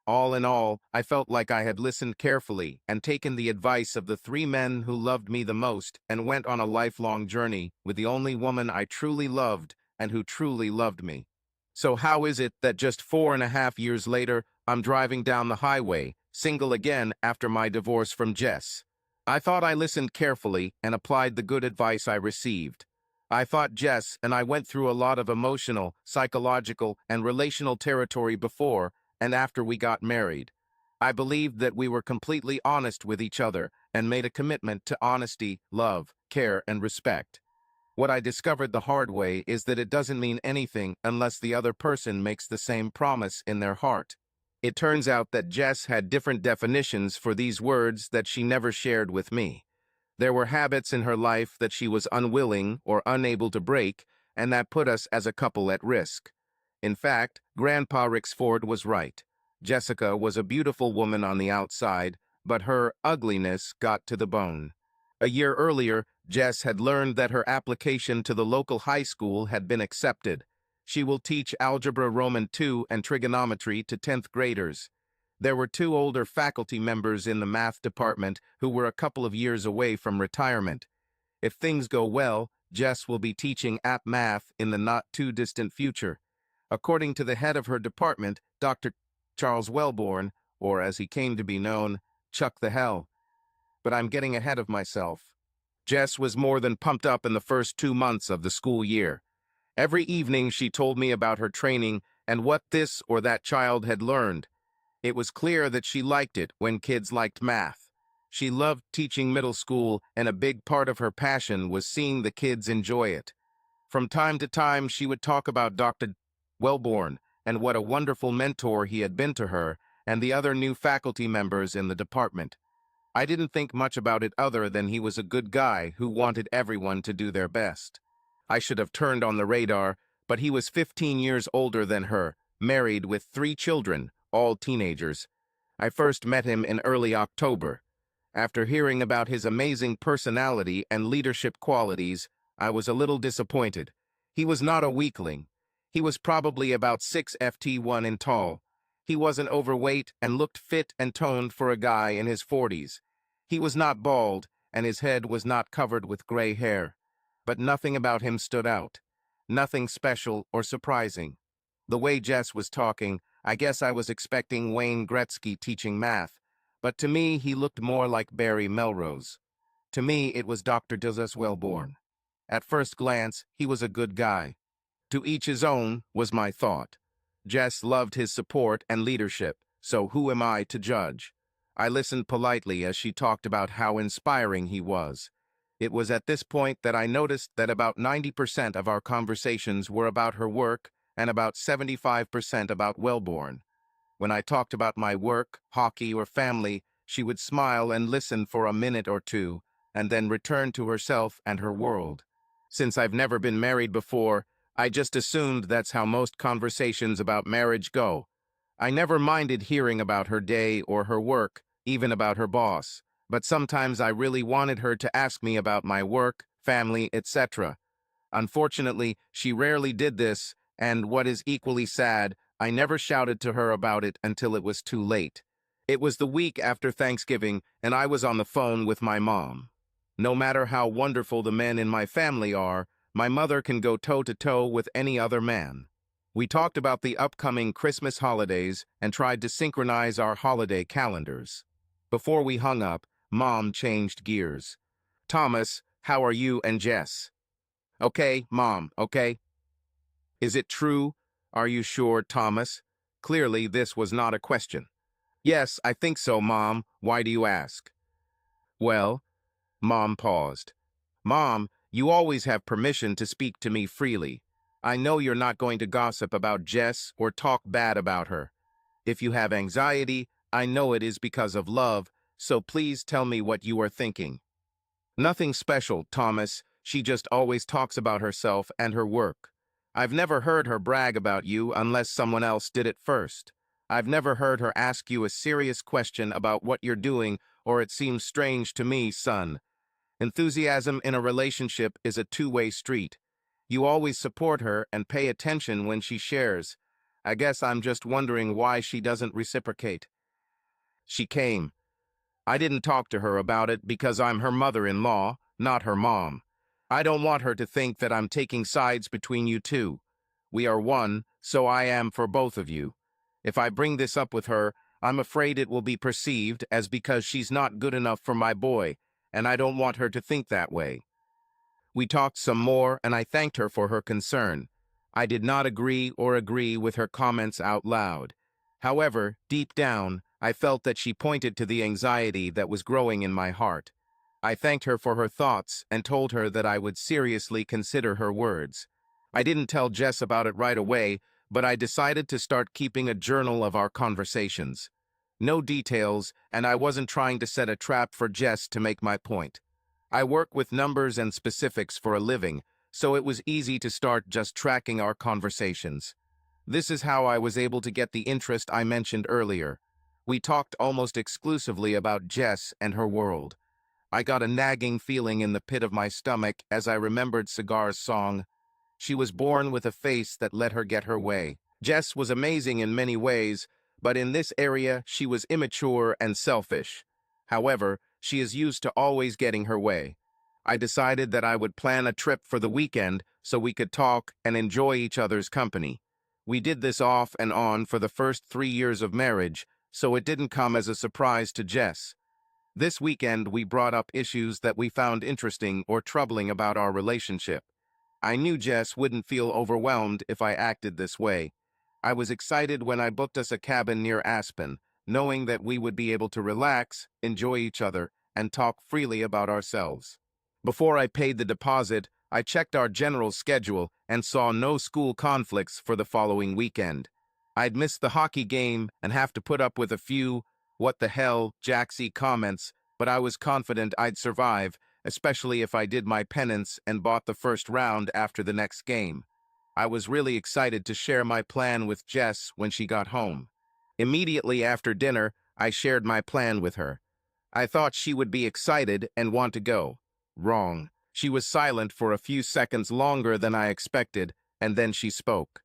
All in all, I felt like I had listened carefully and taken the advice of the three men who loved me the most and went on a lifelong journey with the only woman I truly loved and who truly loved me. So how is it that just 4.5 years later, I'm driving down the highway, single again after my divorce from Jess? I thought I listened carefully and applied the good advice I received. I thought Jess and I went through a lot of emotional, psychological, and relational territory before and after we got married. I believed that we were completely honest with each other and made a commitment to honesty, love, care, and respect. What I discovered the hard way is that it doesn't mean anything unless the other person makes the same promise in their heart. It turns out that Jess had different definitions for these words that she never shared with me. There were habits in her life that she was unwilling or unable to break, and that put us as a couple at risk. In fact, Grandpa Rixford was right. Jessica was a beautiful woman on the outside, but her ugliness got to the bone. A year earlier, Jess had learned that her application to the local high school had been accepted. She will teach Algebra Roman II and trigonometry to 10th graders. There were 2 older faculty members in the math department who were a couple of years away from retirement. If things go well, Jess will be teaching app math in the not-too-distant future. According to the head of her department, Dr. Charles Wellborn, or as he came to be known, Chuck the Hell. But I'm getting ahead of myself. Jess was more than pumped up in the first 2 months of the school year. Every evening she told me about her training and what this or that child had learned. It was clear that she liked it when kids liked math. She loved teaching middle school, and a big part of her passion was seeing the kids enjoy it. From time to time, she would talk about Dr. Wellborn and what a wonderful mentor he had been to her and the other new faculty members in the department. I didn't think much about it other than he was a good guy who wanted everyone to do their best. I should have turned on the radar, but he was 15 years older than her, married with 3 children, all teenagers. I first met him in early October. After hearing about his amazing personality and leadership qualities, I was a little disappointed. He was not a weakling. He was probably about 6'1" in tall. He wasn't overweight and looked fit and toned for a guy in his 40s. He was not bald, and his head was not covered with gray hair. But nothing about him stood out. Nothing special or surprising. The way Jess was talking, I guess I was expecting Wayne Gretzky teaching math. But to me, he looked more like Barry Melrose. To me, it was Dr. Dillis Wellborn. At first glance, he was a good guy. To each his own, was my thought. Jess loved his support and leadership, so who am I to judge? I listened politely as she talked about how inspiring he was. It was at this point that I noticed that about 90% of our conversations were about her work and about 75% about Wellborn. When I talked about my work, hockey, or family, she would smile and listen for a minute or two, and then return to herself and her world. Since I've never been married before, I just assumed that's how most conversations about marriage go. I never minded hearing about her day or her work, even about her boss, but sometimes I really wanted her to ask me about my work, family, etc. Unfortunately, she rarely did this, and what is equally sad, I never shouted to her about it until it was too late. It was the week after Thanksgiving, and I was on the phone with my mom. No matter how wonderful the men in my family are, my mother can go toe-to-toe with any other man. We talked about the upcoming Christmas holidays and tried to synchronize our holiday calendars. Before we hung up, Mom changed gears. "Thomas, how are you and Jess?" "Okay, Mom, okay." "Is it true? Are you sure, Thomas?" Clearly, this was not a question. "Yes, I think so, Mom. Why do you ask?" "Well," Mom paused. "Mom, you always have permission to speak to me freely. I know you're not going to gossip about Jess or talk bad about her. If you have anxiety, I know it is because of love, so please tell me what you are thinking." "Nothing special, Thomas. She just always talks about herself and her work. I've never heard her brag about you unless someone else did it first. I've never heard her ask you a serious question about what you're doing, or it seems strange to me, son. Enthusiasm in a relationship is a two-way street. You always support her and pay attention when she shares. I guess I'm just wondering why she doesn't reciprocate." "She came. I didn't talk to her about it because I'm her mother-in-law, not her mom. I don't want her to think that I'm taking sides between you two. We are one, so I am for both of you. If I bring this up with her, I'm afraid it will be perceived as because she's not good enough for my boy, and I don't want her to think that way." We talked some more, and I thanked her for her concern. I did not agree with her comments out loud. However, deep down, I felt that she pointed to the anxiety that was growing in my heart. I thanked her for her thoughts and told her that I would seriously consider her words. I didn't tell Jess about it right away, but I decided to start keeping a journal of our conversations. No details, and I wasn't trying to set a trap for Jess to make my point. I work with numbers and specifics for a living, so it was easy to start just tracking our conversations. This is how I was able to get the interest I mentioned earlier. We talked almost exclusively about Jess and her world. I got a nagging feeling in the pit of my stomach as I remembered Cigar's song. She was born with a face that let her get her way. Jess was amazing in many ways, but in this area she was immature and selfish. However, she is used to always getting her way. I decided that I would plan a trip for the weekend so we could talk and enjoy each other's company. We did this off and on for the first 3 years of marriage, so it didn't come as a surprise to Jess. This weekend we brought up issues that we found interesting or troubling about our relationship. I knew Jess wouldn't feel overwhelmed if I acted this way. I was excited when I booked us a cabin near Aspen, knowing that we would be able to relax, enjoy each other, and talk freely about ourselves. Before I paid the deposit, I checked our general schedule and saw no school conflicts for the following weekend. I'd missed the hockey game and have to put up with a few "what the hell" Jaxie comments, but I was confident I'd survive, especially if I did my penance and bought the first round after the next game. I was really excited to share my plan with Jess when she got home. Immediately after dinner, I shared my plan with her. I thought she would be excited and want to go. Wrong. She was silent for a few seconds longer than I expected, and then she spoke.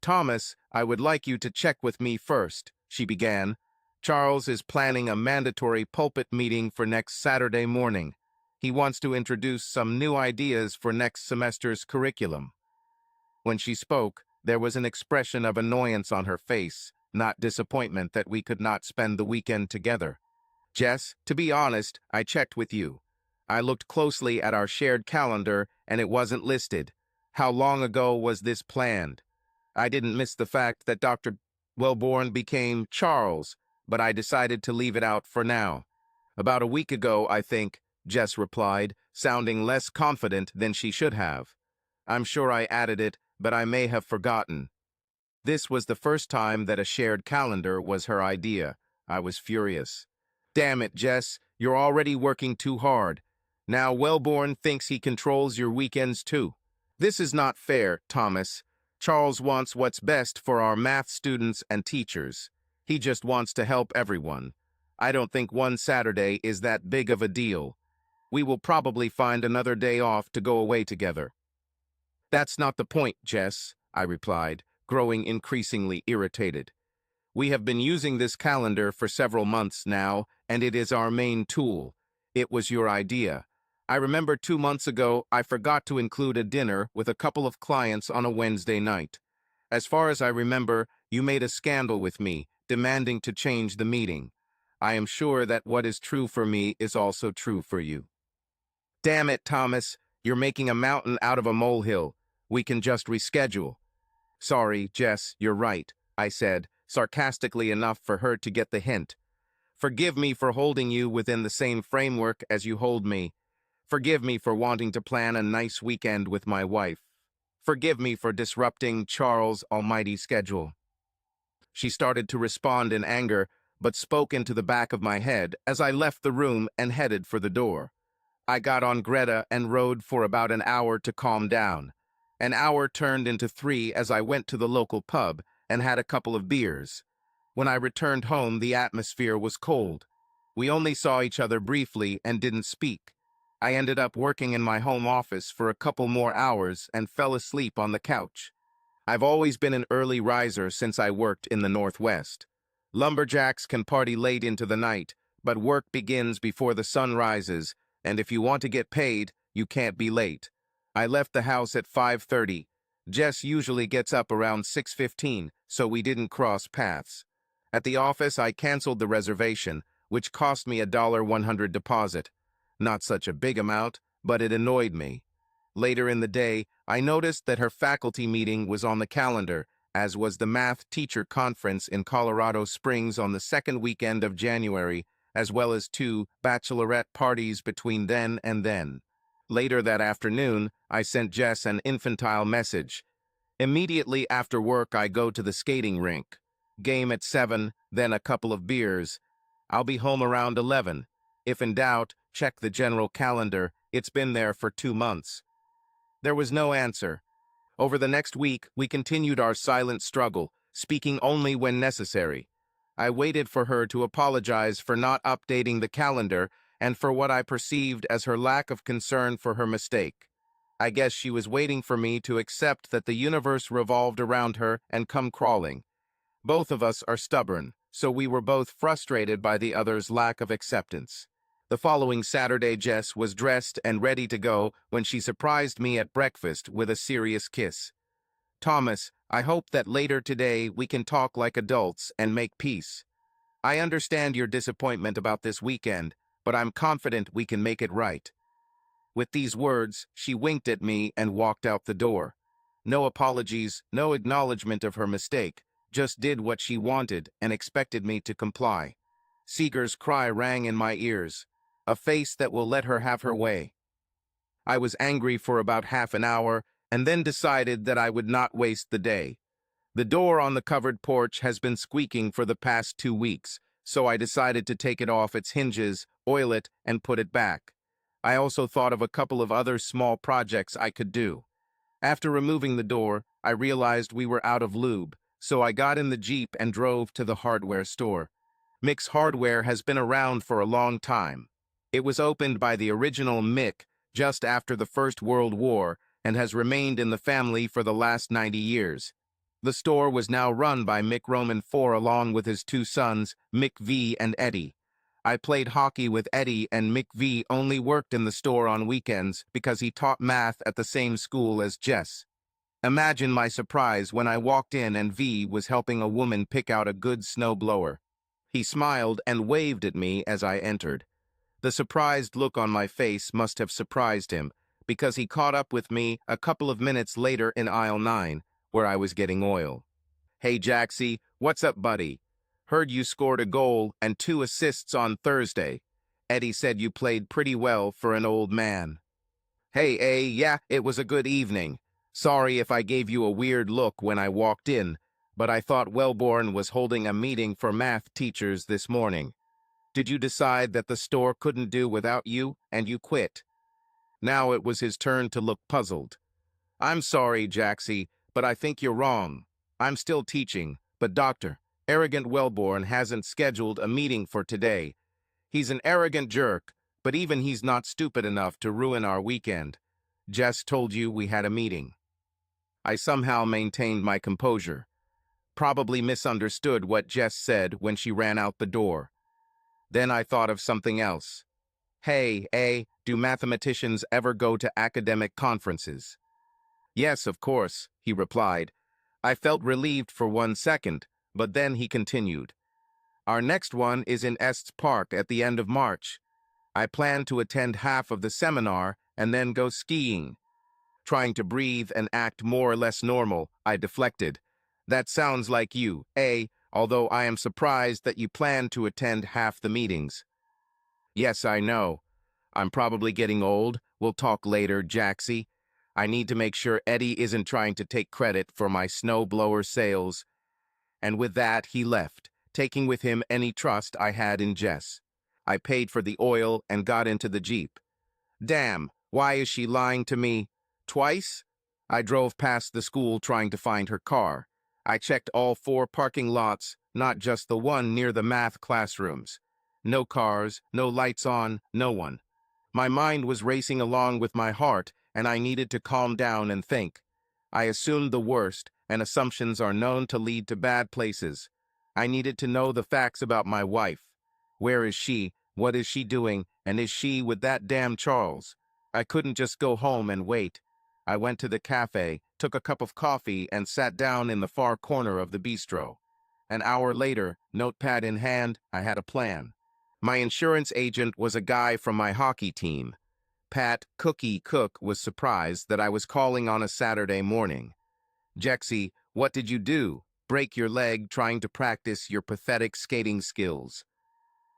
"Thomas, I would like you to check with me first," she began. "Charles is planning a mandatory pulpit meeting for next Saturday morning. He wants to introduce some new ideas for next semester's curriculum." When she spoke, there was an expression of annoyance on her face, not disappointment that we could not spend the weekend together. "Jess, to be honest, I checked with you. I looked closely at our shared calendar, and it wasn't listed. How long ago was this planned? I didn't miss the fact that Dr. Wellborn became Charles, but I decided to leave it out for now. About a week ago, I think," Jess replied, sounding less confident than she should have. "I'm sure I added it, but I may have forgotten." This was the first time that a shared calendar was her idea. I was furious. "Damn it, Jess, you're already working too hard. Now Wellborn thinks he controls your weekends too. This is not fair, Thomas. Charles wants what's best for our math students and teachers. He just wants to help everyone. I don't think one Saturday is that big of a deal. We will probably find another day off to go away together." "That's not the point, Jess," I replied, growing increasingly irritated. "We have been using this calendar for several months now, and it is our main tool. It was your idea. I remember 2 months ago I forgot to include a dinner with a couple of clients on a Wednesday night. As far as I remember, you made a scandal with me, demanding to change the meeting. I am sure that what is true for me is also true for you." "Damn it, Thomas, you're making a mountain out of a molehill. We can just reschedule." "Sorry, Jess, you're right," I said, sarcastically enough for her to get the hint. "Forgive me for holding you within the same framework as you hold me. Forgive me for wanting to plan a nice weekend with my wife. Forgive me for disrupting Charles' almighty schedule." She started to respond in anger, but spoke into the back of my head as I left the room and headed for the door. I got on Greta and rode for about an hour to calm down. An hour turned into 3 as I went to the local pub and had a couple of beers. When I returned home, the atmosphere was cold. We only saw each other briefly and didn't speak. I ended up working in my home office for a couple more hours and fell asleep on the couch. I've always been an early riser since I worked in the Northwest. Lumberjacks can party late into the night, but work begins before the sun rises, and if you want to get paid, you can't be late. I left the house at 5:30. Jess usually gets up around 6:15, so we didn't cross paths. At the office, I canceled the reservation, which cost me a $100 deposit. Not such a big amount, but it annoyed me. Later in the day, I noticed that her faculty meeting was on the calendar, as was the math teacher conference in Colorado Springs on the second weekend of January, as well as 2 bachelorette parties between then and then. Later that afternoon, I sent Jess an infantile message. Immediately after work, I go to the skating rink. Game at 7, then a couple of beers. I'll be home around 11. If in doubt, check the general calendar. It's been there for 2 months. There was no answer. Over the next week, we continued our silent struggle, speaking only when necessary. I waited for her to apologize for not updating the calendar and for what I perceived as her lack of concern for her mistake. I guess she was waiting for me to accept that the universe revolved around her and come crawling. Both of us are stubborn, so we were both frustrated by the other's lack of acceptance. The following Saturday, Jess was dressed and ready to go when she surprised me at breakfast with a serious kiss. "Thomas, I hope that later today we can talk like adults and make peace. I understand your disappointment about this weekend, but I'm confident we can make it right." With these words, she winked at me and walked out the door. No apologies, no acknowledgement of her mistake, just did what she wanted and expected me to comply. Seeger's cry rang in my ears. A face that will let her have her way. I was angry for about half an hour and then decided that I would not waste the day. The door on the covered porch has been squeaking for the past 2 weeks, so I decided to take it off its hinges, oil it, and put it back. I also thought of a couple of other small projects I could do. After removing the door, I realized we were out of lube, so I got in the Jeep and drove to the hardware store. Mick's Hardware has been around for a long time. It was opened by the original Mick just after the First World War and has remained in the family for the last 90 years. The store was now run by Mick Roman IV along with his two sons, Mick V and Eddie. I played hockey with Eddie, and Mick V only worked in the store on weekends because he taught math at the same school as Jess. Imagine my surprise when I walked in and V was helping a woman pick out a good snowblower. He smiled and waved at me as I entered. The surprised look on my face must have surprised him, because he caught up with me a couple of minutes later in aisle 9, where I was getting oil. "Hey Jaxie, what's up buddy? Heard you scored a goal and 2 assists on Thursday. Eddie said you played pretty well for an old man." "Hey, yeah, it was a good evening. Sorry if I gave you a weird look when I walked in, but I thought Wellborn was holding a meeting for math teachers this morning. Did you decide that the store couldn't do without you and you quit?" Now it was his turn to look puzzled. "I'm sorry, Jaxie, but I think you're wrong. I'm still teaching, but Dr. Arrogant Wellborn hasn't scheduled a meeting for today. He's an arrogant jerk, but even he's not stupid enough to ruin our weekend. Jess told you we had a meeting." I somehow maintained my composure. Probably misunderstood what Jess said when she ran out the door. Then I thought of something else. "Hey, do mathematicians ever go to academic conferences?" "Yes, of course," he replied. I felt relieved for 1 second, but then he continued. "Our next one is in Estes Park at the end of March. I plan to attend half of the seminar and then go skiing." Trying to breathe and act more or less normal, I deflected. "That sounds like you, although I am surprised that you plan to attend half the meetings." "Yes, I know. I'm probably getting old. We'll talk later, Jaxie. I need to make sure Eddie isn't trying to take credit for my snowblower sales." And with that, he left, taking with him any trust I had in Jess. I paid for the oil and got into the Jeep. Damn, why is she lying to me? Twice? I drove past the school trying to find her car. I checked all 4 parking lots, not just the one near the math classrooms. No cars, no lights on, no one. My mind was racing along with my heart, and I needed to calm down and think. I assumed the worst, and assumptions are known to lead to bad places. I needed to know the facts about my wife. Where is she? What is she doing? And is she with that damn Charles? I couldn't just go home and wait. I went to the cafe, took a cup of coffee, and sat down in the far corner of the bistro. An hour later, notepad in hand, I had a plan. My insurance agent was a guy from my hockey team. Pat Cookie Cook was surprised that I was calling on a Saturday morning. "Jexie, what did you do? Break your leg trying to practice your pathetic skating skills?"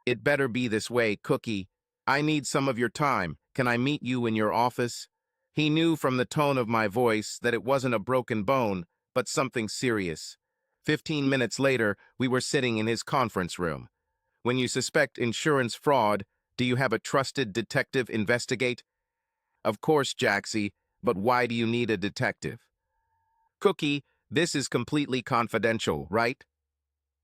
"It better be this way, Cookie. I need some of your time. Can I meet you in your office?" He knew from the tone of my voice that it wasn't a broken bone, but something serious. 15 minutes later, we were sitting in his conference room. "When you suspect insurance fraud, do you have a trusted detective investigate?" "Of course, Jaxie, but why do you need a detective?" "Cookie, this is completely confidential, right?"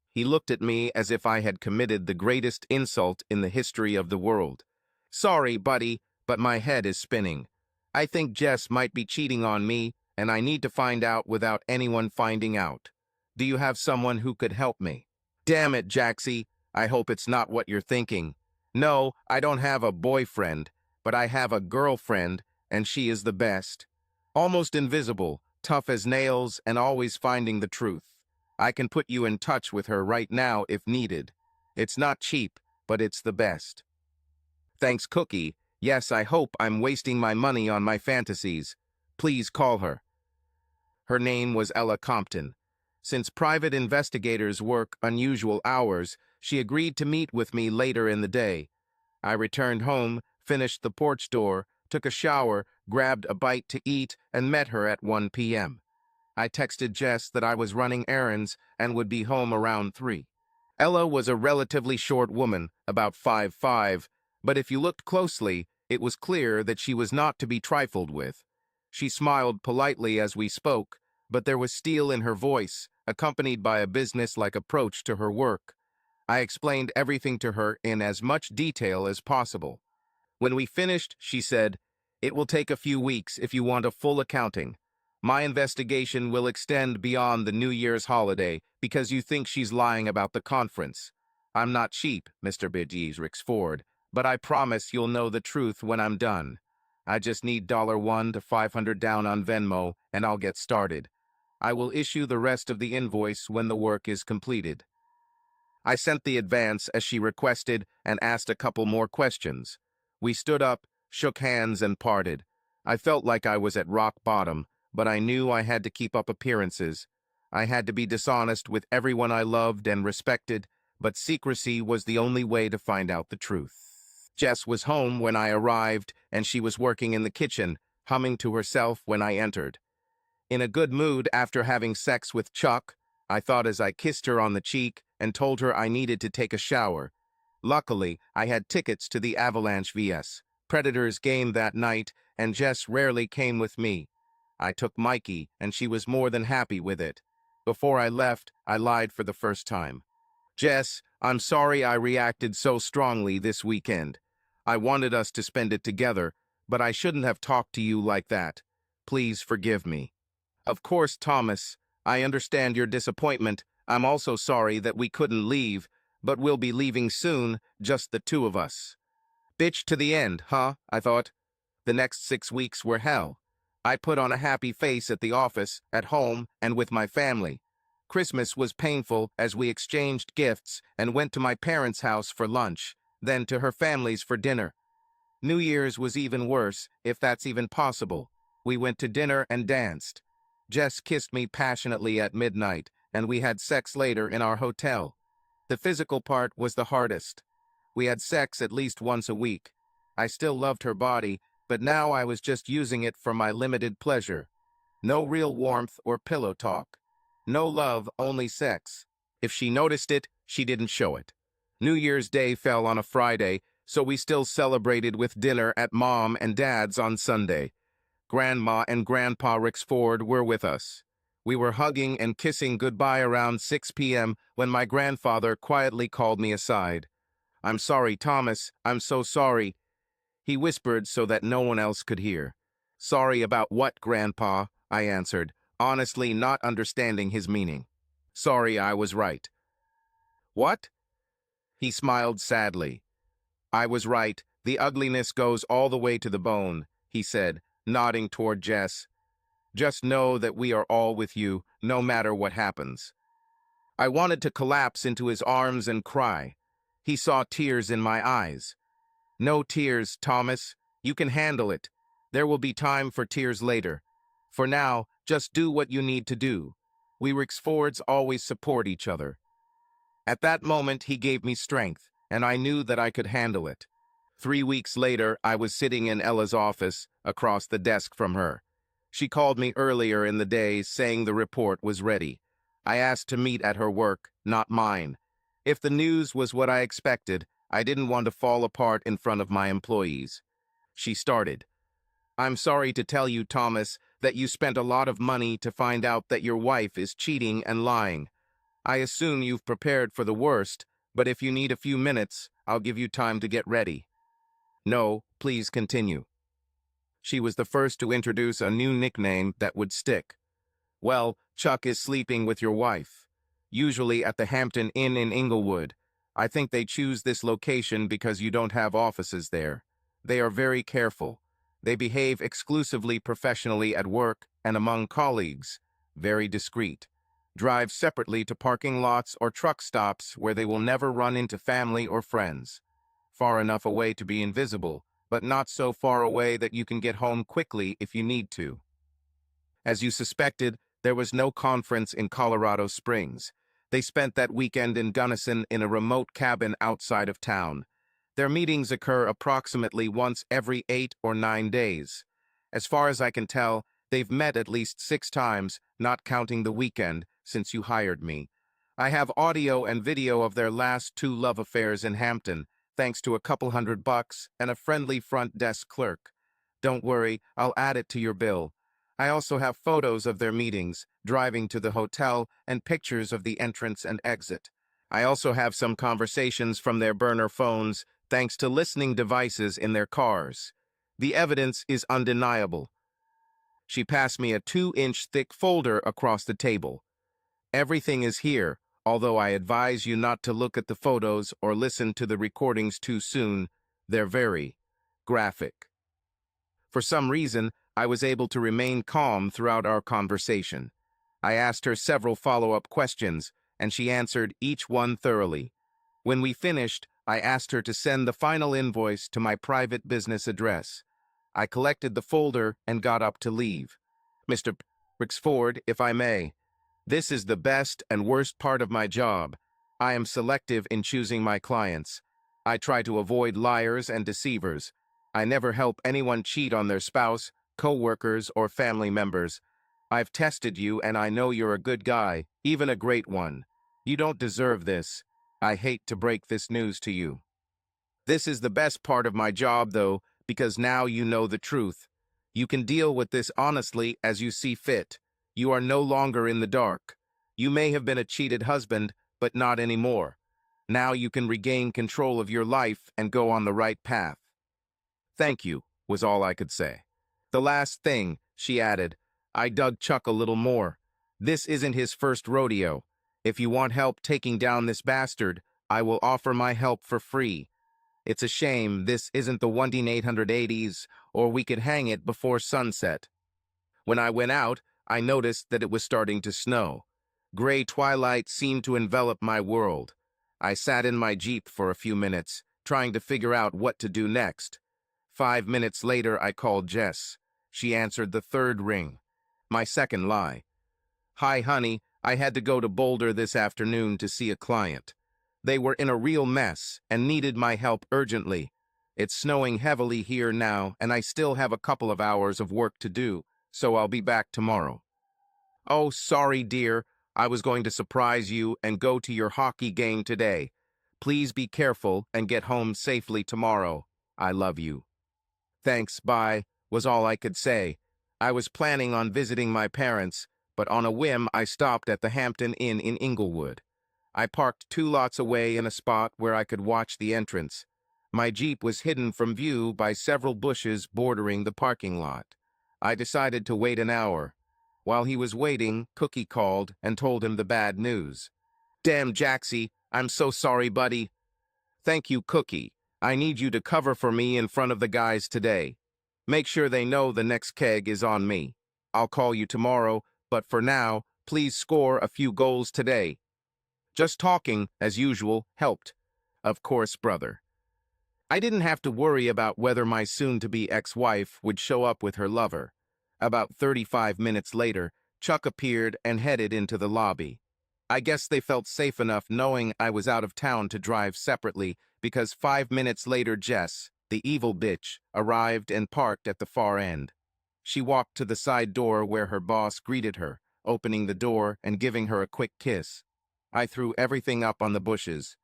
He looked at me as if I had committed the greatest insult in the history of the world. "Sorry, buddy, but my head is spinning. I think Jess might be cheating on me, and I need to find out without anyone finding out. Do you have someone who could help me?" "Damn it, Jaxie. I hope it's not what you're thinking. No, I don't have a boyfriend, but I have a girlfriend, and she is the best. Almost invisible, tough as nails, and always finding the truth. I can put you in touch with her right now if needed. It's not cheap, but it's the best." "Thanks, Cookie. Yes, I hope I'm wasting my money on my fantasies. Please call her." Her name was Ella Compton. Since private investigators work unusual hours, she agreed to meet with me later in the day. I returned home, finished the porch door, took a shower, grabbed a bite to eat, and met her at 1 p.m. I texted Jess that I was running errands and would be home around 3. Ella was a relatively short woman, about 5'5", but if you looked closely, it was clear that she was not to be trifled with. She smiled politely as we spoke, but there was steel in her voice, accompanied by a business-like approach to her work. I explained everything to her in as much detail as possible. When we finished, she said, "It will take a few weeks if you want a full accounting. My investigation will extend beyond the New Year's holiday because you think she's lying about the conference. I'm not cheap, Mr. Bidges Rixford, but I promise you'll know the truth when I'm done. I just need $1 to $500 down on Venmo, and I'll get started. I will issue the rest of the invoice when the work is completed." I sent the advance as she requested and asked a couple more questions. We stood up, shook hands, and parted. I felt like I was at rock bottom, but I knew I had to keep up appearances. I had to be dishonest with everyone I loved and respected, but secrecy was the only way to find out the truth. Jess was home when I arrived, and she was working in the kitchen, humming to herself when I entered. In a good mood after having sex with Chuck, I thought as I kissed her on the cheek and told her I needed to take a shower. Luckily, I had tickets to the Avalanche vs. Predators game that night, and Jess rarely came with me. I took Mikey, and she was more than happy with it. Before I left, I lied for the first time. "Jess, I'm sorry I reacted so strongly this weekend. I wanted us to spend it together, but I shouldn't have talked to you like that. Please forgive me." "Of course, Thomas. I understand your disappointment. I'm also sorry that we couldn't leave, but we'll be leaving soon, just the two of us." Bitch to the end, huh? I thought. The next 6 weeks were hell. I put on a happy face at the office, at home, and with my family. Christmas was painful as we exchanged gifts and went to my parents' house for lunch, then to her family's for dinner. New Year's was even worse, if that's even possible. We went to dinner and danced. Jess kissed me passionately at midnight, and we had sex later in our hotel. The physical part was the hardest. We had sex at least once a week. I still loved her body, but now I was just using it for my limited pleasure. No real warmth or pillow talk. No love, only sex. If she noticed it, she didn't show it. New Year's Day fell on a Friday, so we still celebrated with dinner at Mom and Dad's on Sunday. Grandma and Grandpa Rixford were with us. We were hugging and kissing goodbye around 6 p.m. when my grandfather quietly called me aside. "I'm sorry, Thomas. I'm so sorry," he whispered so that no one else could hear. "Sorry about what, Grandpa?" I answered, honestly not understanding his meaning. "Sorry, I was right." "What?" He smiled sadly. "I was right. The ugliness goes all the way to the bone," he said, nodding toward Jess. "Just know that we are all with you, no matter what happens." I wanted to collapse into his arms and cry. He saw tears in my eyes. "No tears, Thomas. You can handle it. There will be time for tears later. For now, just do what you need to do. We Rixfords always support each other." At that moment, he gave me strength, and I knew that I could handle it. 3 weeks later, I was sitting in Ella's office, across the desk from her. She called me earlier in the day, saying the report was ready. I asked to meet at her work, not mine. If the news was what I expected, I didn't want to fall apart in front of my employees. She started. "I'm sorry to tell you, Thomas, that you spent a lot of money to find out that your wife is cheating and lying. I assume you've prepared for the worst, but if you need a few minutes, I'll give you time to get ready." "No, please continue." She was the first to introduce a new nickname that would stick. "Well, Chuck is sleeping with your wife. Usually at the Hampton Inn in Inglewood. I think they choose this location because you don't have offices there. They are very careful. They behave exclusively professionally at work and among colleagues. Very discreet. Drive separately to parking lots or truck stops where they will never run into family or friends. Far enough away to be invisible, but not so far away that you can get home quickly if you need to." As you suspected, there was no conference in Colorado Springs. They spent that weekend in Gunnison in a remote cabin outside of town. Their meetings occur approximately once every 8 or 9 days. As far as I can tell, they've met at least 6 times, not counting the weekend, since you hired me. I have audio and video of their last 2 love affairs in Hampton, thanks to a couple $100 and a friendly front desk clerk. Don't worry, I'll add it to your bill. I also have photos of their meetings, driving to the hotel, and pictures of the entrance and exit. I also have some conversations from their burner phones thanks to listening devices in their cars. The evidence is undeniable. She passed me a 2-inch thick folder across the table. Everything is here, although I advise you not to look at the photos or listen to the recordings too soon. They're very graphic. For some reason, I was able to remain calm throughout our conversation. I asked her several follow-up questions, and she answered each one thoroughly. When we finished, I asked her to send the final invoice to my private business address. I collected the folder and got up to leave. Mr. Rixford, if I may, this is the best and worst part of my job. I am selective in choosing my clients. I try to avoid liars and deceivers. I never help anyone cheat on their spouse, co-workers, or family members. I've tested you and I know you're a good guy, even a great one. You don't deserve this. I hate to break this news to you. This is the best part of my job, though, because now you know the truth. You can deal with this honestly as you see fit. You are no longer in the dark. You may have been a cheated husband, but not anymore. Now you can regain control of your life and go on the right path. Thank you, was all I could say. The last thing, she added, I dug Chuck a little more. This isn't his first rodeo. If you want help taking down this bastard, I will offer my help for free. It's a shame this isn't the 1880s, or we could hang it before sunset. When I went out, I noticed that it was starting to snow. Gray twilight seemed to envelop my world. I sat in my Jeep for a few minutes, trying to figure out what to do next. 5 minutes later, I called Jess. She answered the third ring. My second lie. Hi, honey, I had to go to Boulder this afternoon to see a client. They were in a real mess and needed my help urgently. It's snowing heavily here now, and I still have a couple of hours of work to do, so I'll be back tomorrow. Oh, sorry, dear. I was going to surprise you and go to your hockey game today. Please be careful and get home safely tomorrow. I love you. Thanks, bye, was all I could say. I was planning on visiting my parents, but on a whim I stopped at the Hampton Inn in Inglewood. I parked 2 lots away in a spot where I could watch the entrance. My Jeep was hidden from view by several bushes bordering the parking lot. I decided to wait an hour. While he was waiting, Cookie called and told him the bad news. Damn, Jaxie, I'm so sorry, buddy. Thank you, Cookie. I need you to cover for me in front of the guys today. Make sure they know the next keg is on me. I'll call you tomorrow, but for now, please score a few goals today. Just talking, as usual, helped. Of course, brother. I didn't have to worry about whether my soon-to-be ex-wife would show up with her lover. About 35 minutes later, Chuck appeared and headed into the lobby. I guess they felt safe enough knowing I was out of town to drive separately, because 5 minutes later Jess, the evil bitch, arrived and parked at the far end. She walked to the side door where her boss greeted her, opening the door and giving her a quick kiss. I threw everything up on the bushes.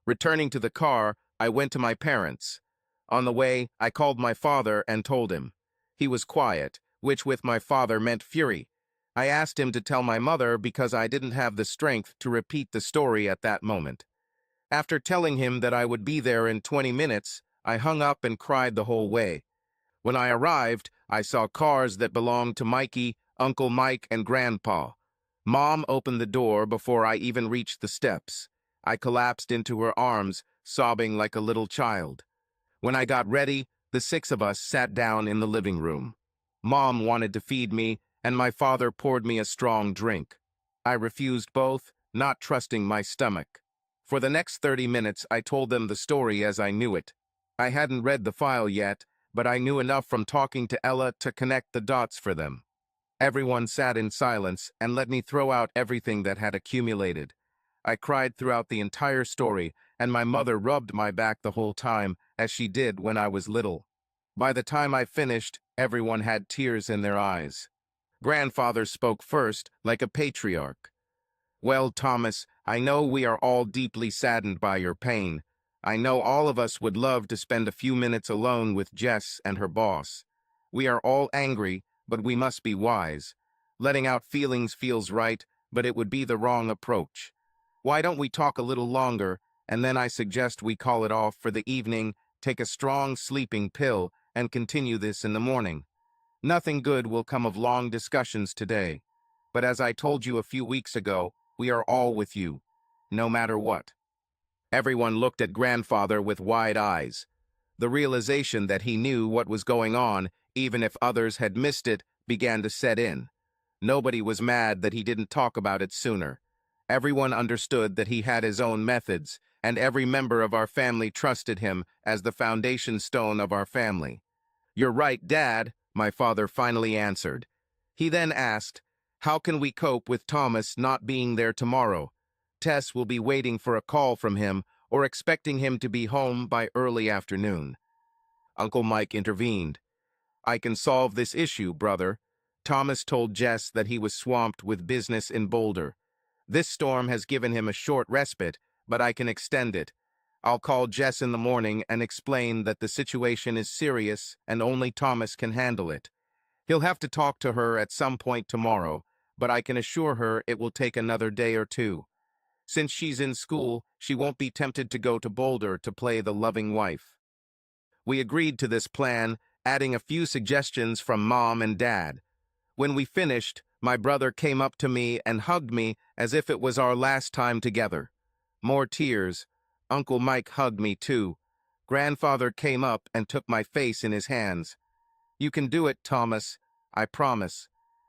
Returning to the car, I went to my parents. On the way, I called my father and told him. He was quiet, which with my father meant fury. I asked him to tell my mother because I didn't have the strength to repeat the story at that moment. After telling him that I would be there in 20 minutes, I hung up and cried the whole way. When I arrived, I saw cars that belonged to Mikey, Uncle Mike, and Grandpa. Mom opened the door before I even reached the steps. I collapsed into her arms, sobbing like a little child. When I got ready, the 6 of us sat down in the living room. Mom wanted to feed me, and my father poured me a strong drink. I refused both, not trusting my stomach. For the next 30 minutes, I told them the story as I knew it. I hadn't read the file yet, but I knew enough from talking to Ella to connect the dots for them. Everyone sat in silence and let me throw out everything that had accumulated. I cried throughout the entire story, and my mother rubbed my back the whole time, as she did when I was little. By the time I finished, everyone had tears in their eyes. Grandfather spoke first, like a patriarch. Well, Thomas, I know we are all deeply saddened by your pain. I know all of us would love to spend a few minutes alone with Jess and her boss. We are all angry, but we must be wise. Letting out feelings feels right, but it would be the wrong approach. Why don't we talk a little longer, and then I suggest we call it off for the evening, take a strong sleeping pill, and continue this in the morning. Nothing good will come of long discussions today. But as I told you a few weeks ago, we are all with you, no matter what. Everyone looked at grandfather with wide eyes. The realization that he knew what was going on, even if others had missed it, began to set in. Nobody was mad that he didn't talk about it sooner. Everyone understood that he had his own methods, and every member of our family trusted him as the foundation stone of our family. "You're right, Dad," my father finally answered. He then asked, "How can we cope with Thomas not being there tomorrow? Tess will be waiting for a call from him or expecting him to be home by early afternoon." Uncle Mike intervened. "I can solve this issue, brother." Thomas told Jess that he was swamped with business in Boulder. "This storm has given him a short respite, but I can extend it. I'll call Jess in the morning and explain that the situation is serious and only Thomas can handle it. He'll have to talk to her at some point tomorrow, but I can assure her it will take another day or two. Since she's in school, she won't be tempted to go to Boulder to play the loving wife." We agreed to this plan, adding a few suggestions from Mom and Dad. When we finished, my brother came up to me and hugged me as if it was our last time together. More tears. Uncle Mike hugged me too. Grandfather came up and took my face in his hands. "You can do it, Thomas. I promise."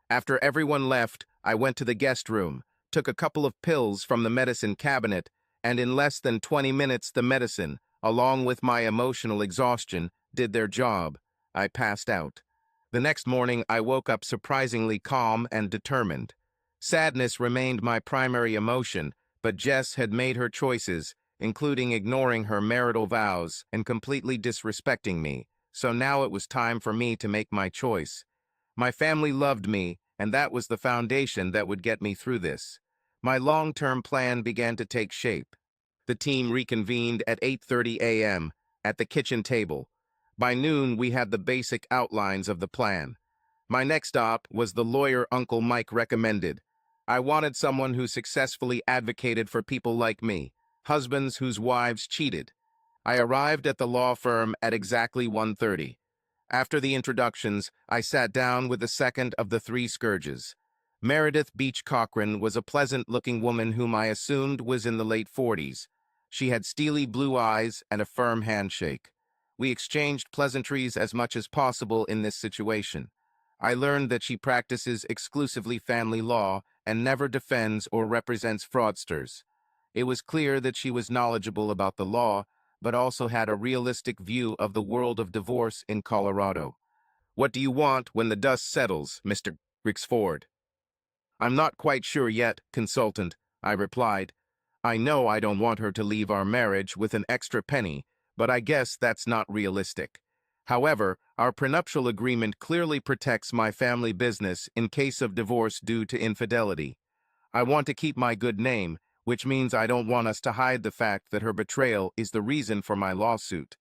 After everyone left, I went to the guest room, took a couple of pills from the medicine cabinet, and in less than 20 minutes the medicine, along with my emotional exhaustion, did their job. I passed out. The next morning I woke up surprisingly calm and determined. Sadness remained my primary emotion, but Jess had made her choices, including ignoring her marital vows and completely disrespecting me, so now it was time for me to make my choice. My family loved me, and that was the foundation that would get me through this. My long-term plan began to take shape. The team reconvened at 8:30 a.m. at the kitchen table. By noon, we had the basic outlines of the plan. My next stop was the lawyer Uncle Mike recommended. I wanted someone who successfully advocated for people like me, husbands whose wives cheated. I arrived at the law firm at exactly 1:30. After the introductions, I sat down with the second of the three scourges. Meredith Beach Cochran was a pleasant-looking woman whom I assumed was in the late 40s. She had steely blue eyes and a firm handshake. We exchanged pleasantries as much as possible in this situation. I learned that she practices exclusively family law and never defends or represents fraudsters. It was clear that she was knowledgeable about the law, but also had a realistic view of the world of divorce in Colorado. "What do you want when the dust settles, Mr. Rixford?" "I'm not quite sure yet, consultant," I replied. "I know I don't want her to leave our marriage with an extra penny, but I guess that's not realistic. However, our prenuptial agreement clearly protects my family business in case of divorce due to infidelity. I want to keep my good name, which means I don't want us to hide the fact that her betrayal is the reason for my lawsuit.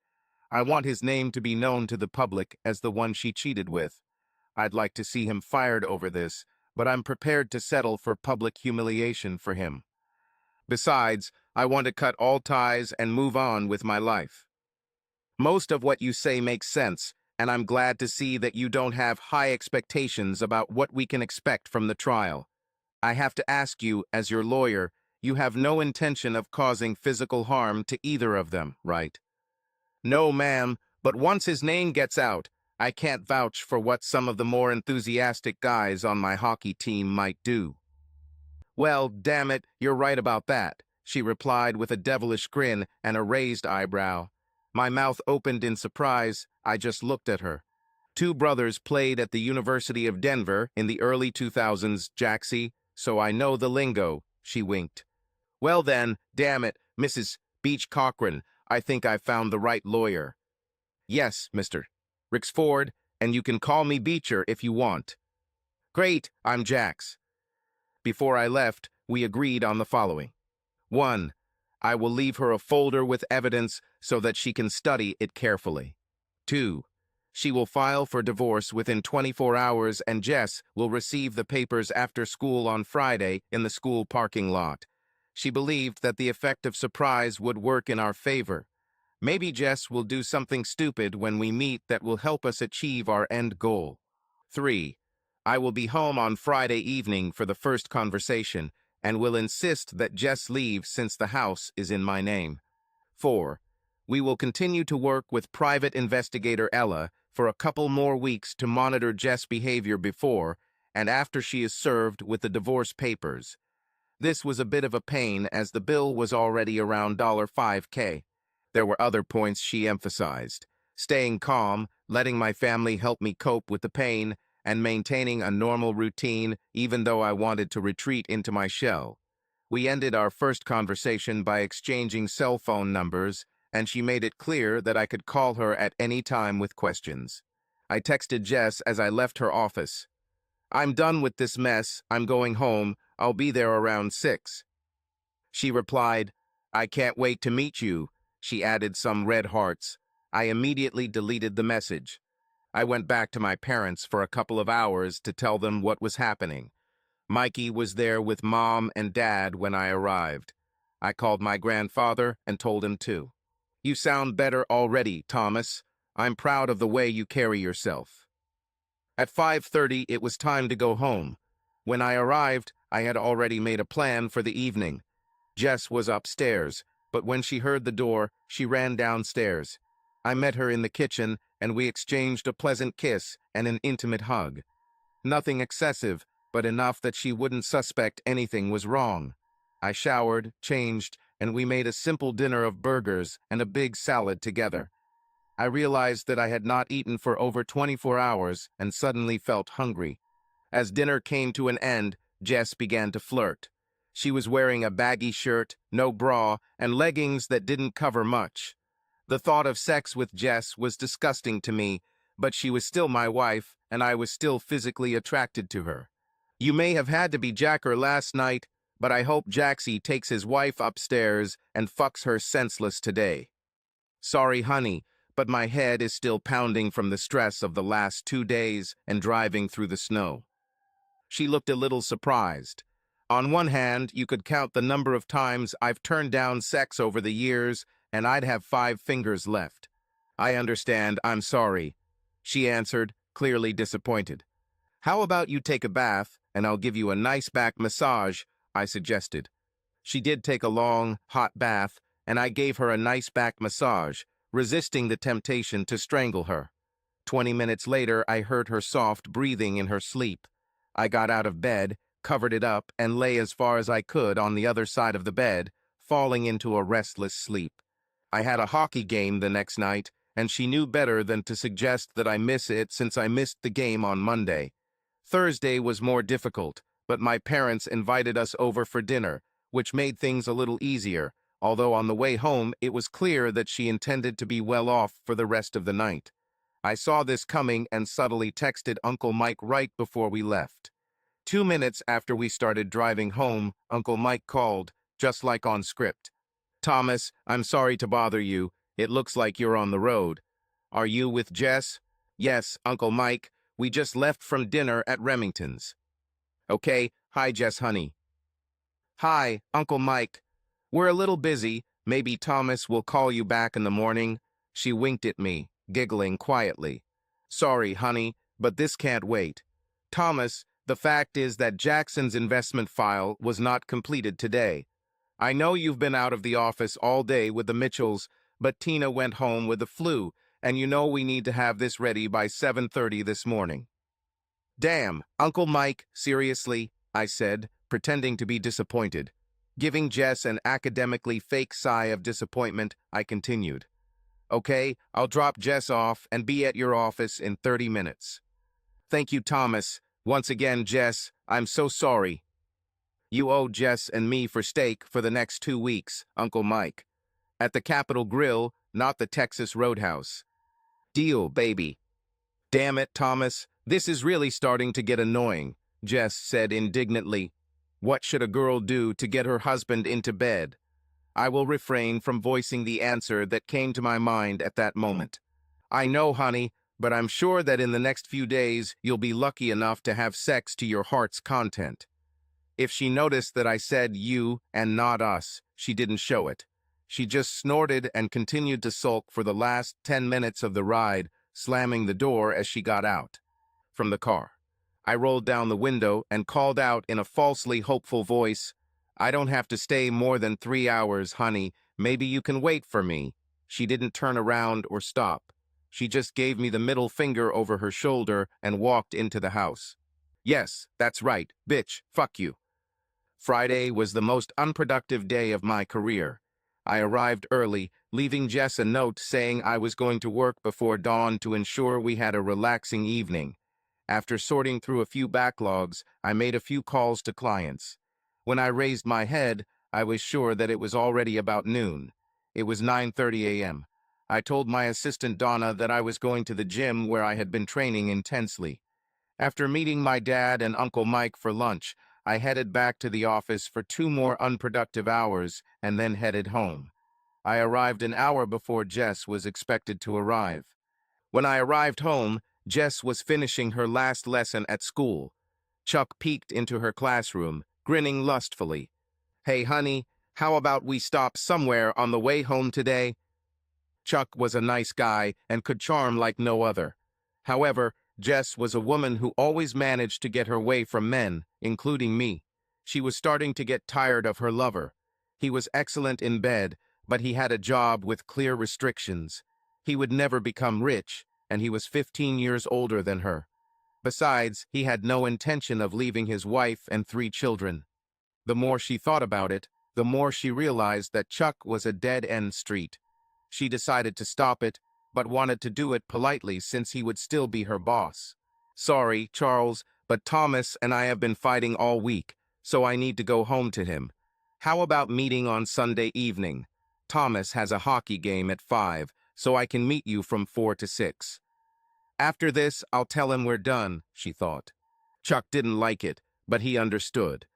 I want his name to be known to the public as the one she cheated with. I'd like to see him fired over this, but I'm prepared to settle for public humiliation for him. Besides, I want to cut all ties and move on with my life." Most of what you say makes sense, and I'm glad to see that you don't have high expectations about what we can expect from the trial. I have to ask you, as your lawyer, you have no intention of causing physical harm to either of them, right? "No, ma'am, but once his name gets out, I can't vouch for what some of the more enthusiastic guys on my hockey team might do." "Well, damn it, you're right about that," she replied with a devilish grin and a raised eyebrow. My mouth opened in surprise. I just looked at her. "Two brothers played at the University of Denver in the early 2000s, Jaxie, so I know the lingo," she winked. "Well then, damn it, Mrs. Beach Cochran, I think I've found the right lawyer." "Yes, Mr. Rixford, and you can call me Beecher if you want." "Great, I'm Jax." Before I left, we agreed on the following. 1. I will leave her a folder with evidence so that she can study it carefully. 2. She will file for divorce within 24 hours and Jess will receive the papers after school on Friday in the school parking lot. She believed that the effect of surprise would work in our favor. Maybe Jess will do something stupid when we meet that will help us achieve our end goal. 3. I will be home on Friday evening for the first conversation and will insist that Jess leave since the house is in my name. 4. We will continue to work with private investigator Ella for a couple more weeks to monitor Jess' behavior before and after she is served with the divorce papers. This was a bit of a pain as the bill was already around $5K. There were other points she emphasized: staying calm, letting my family help me cope with the pain, and maintaining a normal routine even though I wanted to retreat into my shell. We ended our first conversation by exchanging cell phone numbers, and she made it clear that I could call her at any time with questions. I texted Jess as I left her office. "I'm done with this mess. I'm going home. I'll be there around 6. She replied, "I can't wait to meet you." She added some red hearts. I immediately deleted the message. I went back to my parents for a couple of hours to tell them what was happening. Mikey was there with Mom and Dad when I arrived. I called my grandfather and told him too. "You sound better already, Thomas. I'm proud of the way you carry yourself." At 5:30, it was time to go home. When I arrived, I had already made a plan for the evening. Jess was upstairs, but when she heard the door, she ran downstairs. I met her in the kitchen, and we exchanged a pleasant kiss and an intimate hug. Nothing excessive, but enough that she wouldn't suspect anything was wrong. I showered, changed, and we made a simple dinner of burgers and a big salad together. I realized that I had not eaten for over 24 hours and suddenly felt hungry. As dinner came to an end, Jess began to flirt. She was wearing a baggy shirt, no bra, and leggings that didn't cover much. The thought of sex with Jess was disgusting to me, but she was still my wife, and I was still physically attracted to her. "You may have had to be Jacker last night, but I hope Jaxie takes his wife upstairs and fucks her senseless today." "Sorry, honey, but my head is still pounding from the stress of the last 2 days and driving through the snow." She looked a little surprised. On one hand, you could count the number of times I've turned down sex over the years, and I'd have 5 fingers left. "I understand, I'm sorry," she answered, clearly disappointed. "How about you take a bath, and I'll give you a nice back massage," I suggested. She did take a long, hot bath, and I gave her a nice back massage, resisting the temptation to strangle her. 20 minutes later, I heard her soft breathing in her sleep. I got out of bed, covered it up, and lay as far as I could on the other side of the bed, falling into a restless sleep. I had a hockey game the next night, and she knew better than to suggest that I miss it since I missed the game on Monday. Thursday was more difficult, but my parents invited us over for dinner, which made things a little easier, although on the way home it was clear that she intended to be well off for the rest of the night. I saw this coming and subtly texted Uncle Mike right before we left. 2 minutes after we started driving home, Uncle Mike called, just like on script. "Thomas, I'm sorry to bother you. It looks like you're on the road. Are you with Jess?" "Yes, Uncle Mike. We just left from dinner at Remington's." "Okay, hi Jess honey." "Hi, Uncle Mike. We're a little busy. Maybe Thomas will call you back in the morning." She winked at me, giggling quietly. "Sorry, honey, but this can't wait. Thomas, the fact is that Jackson's investment file was not completed today. I know you've been out of the office all day with the Mitchells, but Tina went home with the flu, and you know we need to have this ready by 7:30 this morning." "Damn, Uncle Mike, seriously?" I said, pretending to be disappointed. Giving Jess an academically fake sigh of disappointment, I continued. "Okay, I'll drop Jess off and be at your office in 30 minutes. "Thank you, Thomas. Once again, Jess, I'm so sorry." "You owe Jess and me for steak for the next 2 weeks, Uncle Mike. At the Capitol Grill, not the Texas Roadhouse." "Deal, baby." "Damn it, Thomas. This is really starting to get annoying," Jess said indignantly. "What should a girl do to get her husband into bed?" I will refrain from voicing the answer that came to my mind at that moment. "I know, honey, but I'm sure that in the next few days you'll be lucky enough to have sex to your heart's content." If she noticed that I said you and not us, she didn't show it. She just snorted and continued to sulk for the last 10 minutes of the ride, slamming the door as she got out from the car. I rolled down the window and called out in a falsely hopeful voice, "I don't have to stay more than 3 hours, honey. Maybe you can wait for me." She didn't turn around or stop. She just gave me the middle finger over her shoulder and walked into the house. Yes, that's right, bitch, fuck you. Friday was the most unproductive day of my career. I arrived early, leaving Jess a note saying I was going to work before dawn to ensure we had a relaxing evening. After sorting through a few backlogs, I made a few calls to clients. When I raised my head, I was sure that it was already about noon. It was 9:30 a.m. I told my assistant Donna that I was going to the gym where I had been training intensely. After meeting my dad and Uncle Mike for lunch, I headed back to the office for 2 more unproductive hours and then headed home. I arrived an hour before Jess was expected to arrive. When I arrived home, Jess was finishing her last lesson at school. Chuck peeked into her classroom, grinning lustfully. "Hey, honey, how about we stop somewhere on the way home today?" Chuck was a nice guy and could charm like no other. However, Jess was a woman who always managed to get her way from men, including me. She was starting to get tired of her lover. He was excellent in bed, but he had a job with clear restrictions. He would never become rich, and he was 15 years older than her. Besides, he had no intention of leaving his wife and 3 children. The more she thought about it, the more she realized that Chuck was a dead-end street. She decided to stop it, but wanted to do it politely since he would still be her boss. "Sorry, Charles, but Thomas and I have been fighting all week, so I need to go home to him. How about meeting on Sunday evening? Thomas has a hockey game at 5, so I can meet you from 4 to 6. After this, I'll tell him we're done," she thought. Chuck didn't like it, but he understood.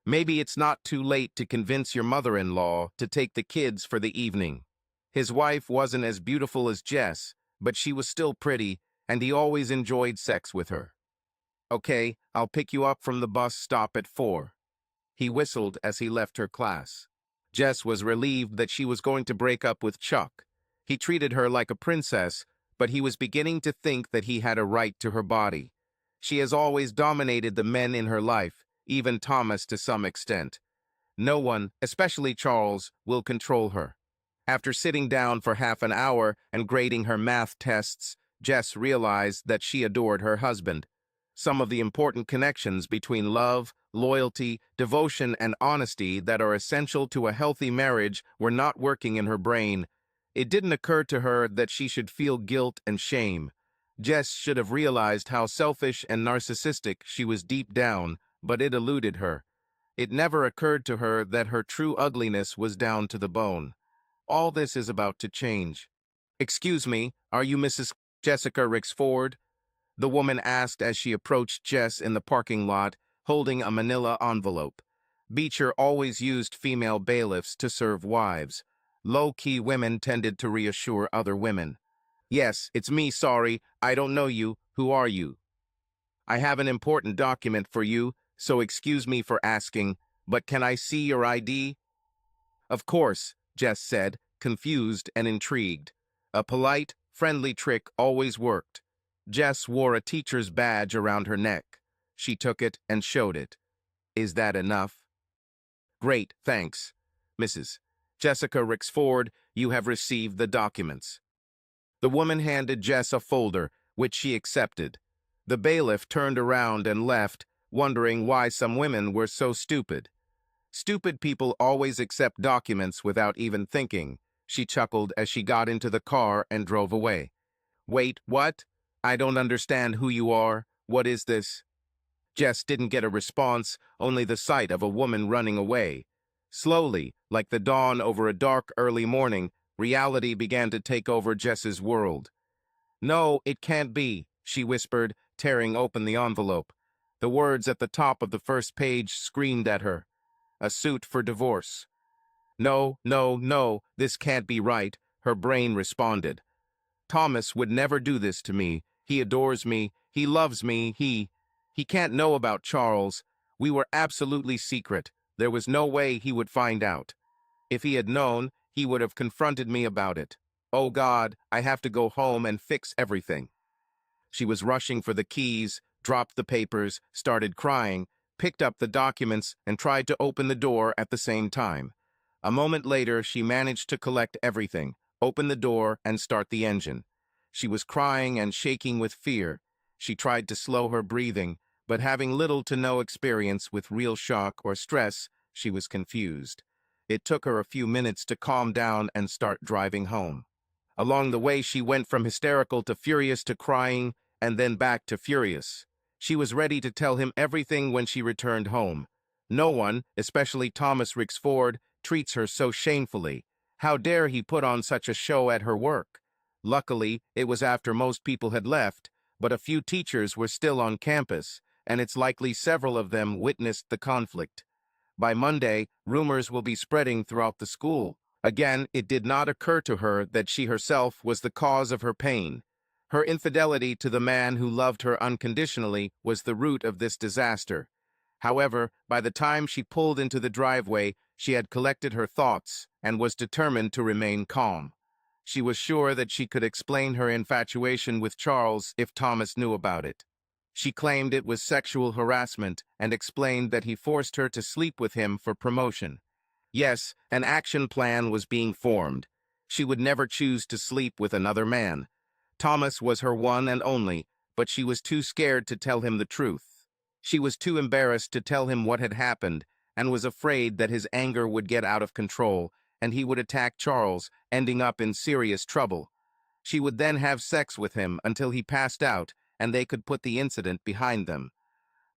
Maybe it's not too late to convince your mother-in-law to take the kids for the evening. His wife wasn't as beautiful as Jess, but she was still pretty, and he always enjoyed sex with her. "Okay, I'll pick you up from the bus stop at 4. He whistled as he left her class. Jess was relieved that she was going to break up with Chuck. He treated her like a princess, but he was beginning to think that he had a right to her body. She has always dominated the men in her life, even Thomas to some extent. No one, especially Charles, will control her. After sitting down for half an hour and grading her math tests, Jess realized that she adored her husband. Some of the important connections between love, loyalty, devotion, and honesty that are essential to a healthy marriage were not working in her brain. It didn't occur to her that she should feel guilt and shame. Jess should have realized how selfish and narcissistic she was deep down, but it eluded her. It never occurred to her that her true ugliness was down to the bone. All this is about to change. "Excuse me, are you Mrs. Jessica Rixford?" the woman asked as she approached Jess in the parking lot, holding a manila envelope. Beecher always used female bailiffs to serve wives. Low-key women tended to reassure other women. "Yes, it's me, sorry, I don't know you. Who are you?" "I have an important document for you, so excuse me for asking, but can I see your ID?" "Of course," Jess said, confused and intrigued. A polite, friendly trick always worked. Jess wore a teacher's badge around her neck. She took it and showed it. "Is that enough?" "Great, thanks. Mrs. Jessica Rixford, you have received the documents." The woman handed Jess a folder, which she accepted. The bailiff turned around and left, wondering why some women were so stupid. "Stupid people always accept documents without even thinking," she chuckled as she got into the car and drove away. "Wait, what? I don't understand who you are. What is this?" Jess didn't get a response, only the sight of a woman running away. Slowly, like the dawn over a dark early morning, reality began to take over Jess's world. "No, it can't be," she whispered, tearing open the envelope. The words at the top of the first page screamed at her. "A suit for divorce." "No, no, no, this can't be right," her brain responded. "Thomas would never do this to me. He adores me. He loves me. He can't know about Charles. We were absolutely secret. There was no way he would find out. If he had known, he would have confronted me about it. Oh God, I have to go home and fix everything. She was rushing for the keys, dropped the papers, started crying, picked up the documents, and tried to open the door at the same time. A moment later, she managed to collect everything, open the door, and start the engine. She was crying and shaking with fear. She tried to slow her breathing, but having little to no experience with real shock or stress, she was confused. It took her a few minutes to calm down and start driving home. Along the way, she went from hysterical to furious to crying, and then back to furious. She was ready to tell him everything when she returned home. No one, especially Thomas Rixford, treats her so shamefully. How dare he put on such a show at her work? Luckily, it was after most people had left, but a few teachers were still on campus, and it's likely several of them witnessed the conflict. By Monday, rumors will be spreading throughout the school. Again, it did not occur to her that she herself was the cause of her pain. Her infidelity to the man who loved her unconditionally was the root of this disaster. However, by the time she pulled into the driveway, she had collected her thoughts and was determined to remain calm. She was sure that she could explain her infatuation with Charles if Thomas knew about it. She claimed it was sexual harassment and explained that he forced her to sleep with him for promotion. Yes, an action plan was being formed. She would never choose to sleep with another man. Thomas was her one and only, but she was too scared to tell him the truth. She was too embarrassed to tell him what had happened and was afraid that his anger would get out of control and he would attack Charles, ending up in serious trouble. She would then have sex with him until he passed out and they could put the incident behind them.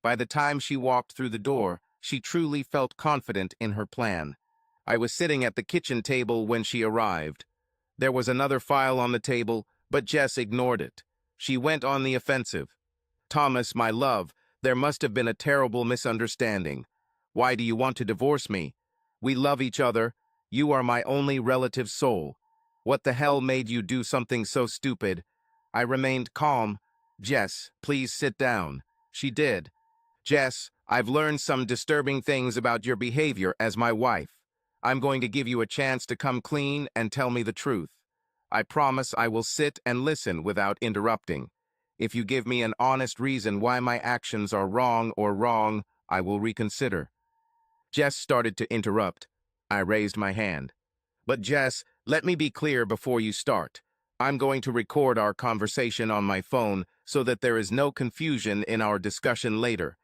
By the time she walked through the door, she truly felt confident in her plan. I was sitting at the kitchen table when she arrived. There was another file on the table, but Jess ignored it. She went on the offensive. Thomas, my love, there must have been a terrible misunderstanding. Why do you want to divorce me? We love each other. You are my only relative soul. What the hell made you do something so stupid? I remained calm. Jess, please sit down. She did. Jess, I've learned some disturbing things about your behavior as my wife. I'm going to give you a chance to come clean and tell me the truth. I promise I will sit and listen without interrupting. If you give me an honest reason why my actions are wrong, I will reconsider. Jess started to interrupt. I raised my hand. But Jess, let me be clear before you start. I'm going to record our conversation on my phone so that there is no confusion in our discussion later.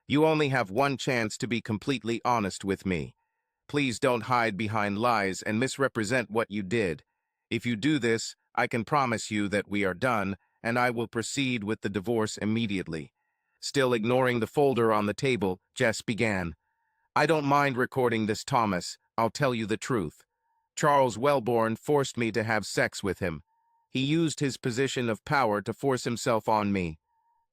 You only have one chance to be completely honest with me. Please don't hide behind lies and misrepresent what you did. If you do this, I can promise you that we are done, and I will proceed with the divorce immediately. Still ignoring the folder on the table, Jess began. I don't mind recording this, Thomas. I'll tell you the truth. Charles Wellborn forced me to have sex with him. He used his position of power to force himself on me.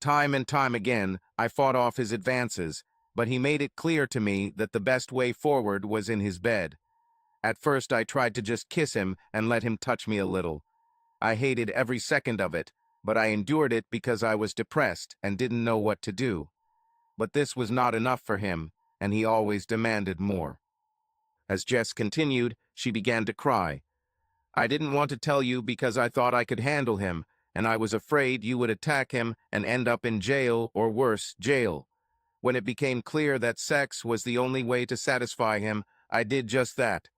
Time and time again, I fought off his advances, but he made it clear to me that the best way forward was in his bed. At first, I tried to just kiss him and let him touch me a little. I hated every second of it, but I endured it because I was depressed and didn't know what to do. But this was not enough for him, and he always demanded more. As Jess continued, she began to cry. I didn't want to tell you because I thought I could handle him, and I was afraid you would attack him and end up in jail or worse, jail. When it became clear that sex was the only way to satisfy him, I did just that.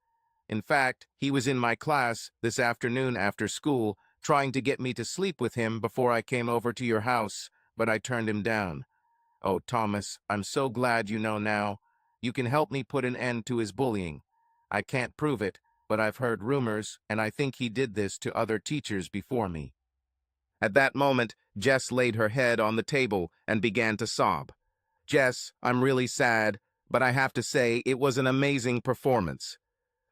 In fact, he was in my class this afternoon after school, trying to get me to sleep with him before I came over to your house, but I turned him down. Oh, Thomas, I'm so glad you know now. You can help me put an end to his bullying. I can't prove it, but I've heard rumors, and I think he did this to other teachers before me. At that moment, Jess laid her head on the table and began to sob. Jess, I'm really sad, but I have to say it was an amazing performance.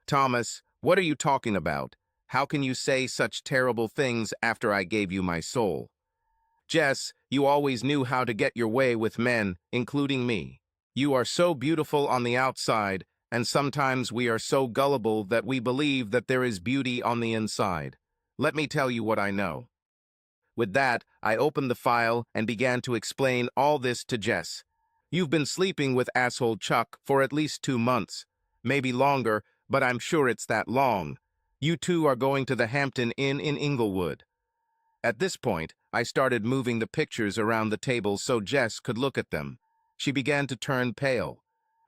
Thomas, what are you talking about? How can you say such terrible things after I gave you my soul? Jess, you always knew how to get your way with men, including me. You are so beautiful on the outside, and sometimes we are so gullible that we believe that there is beauty on the inside. Let me tell you what I know. With that, I opened the file and began to explain all this to Jess. You've been sleeping with asshole Chuck for at least 2 months. Maybe longer, but I'm sure it's that long. You two are going to the Hampton Inn in Inglewood." At this point, I started moving the pictures around the table so Jess could look at them. She began to turn pale.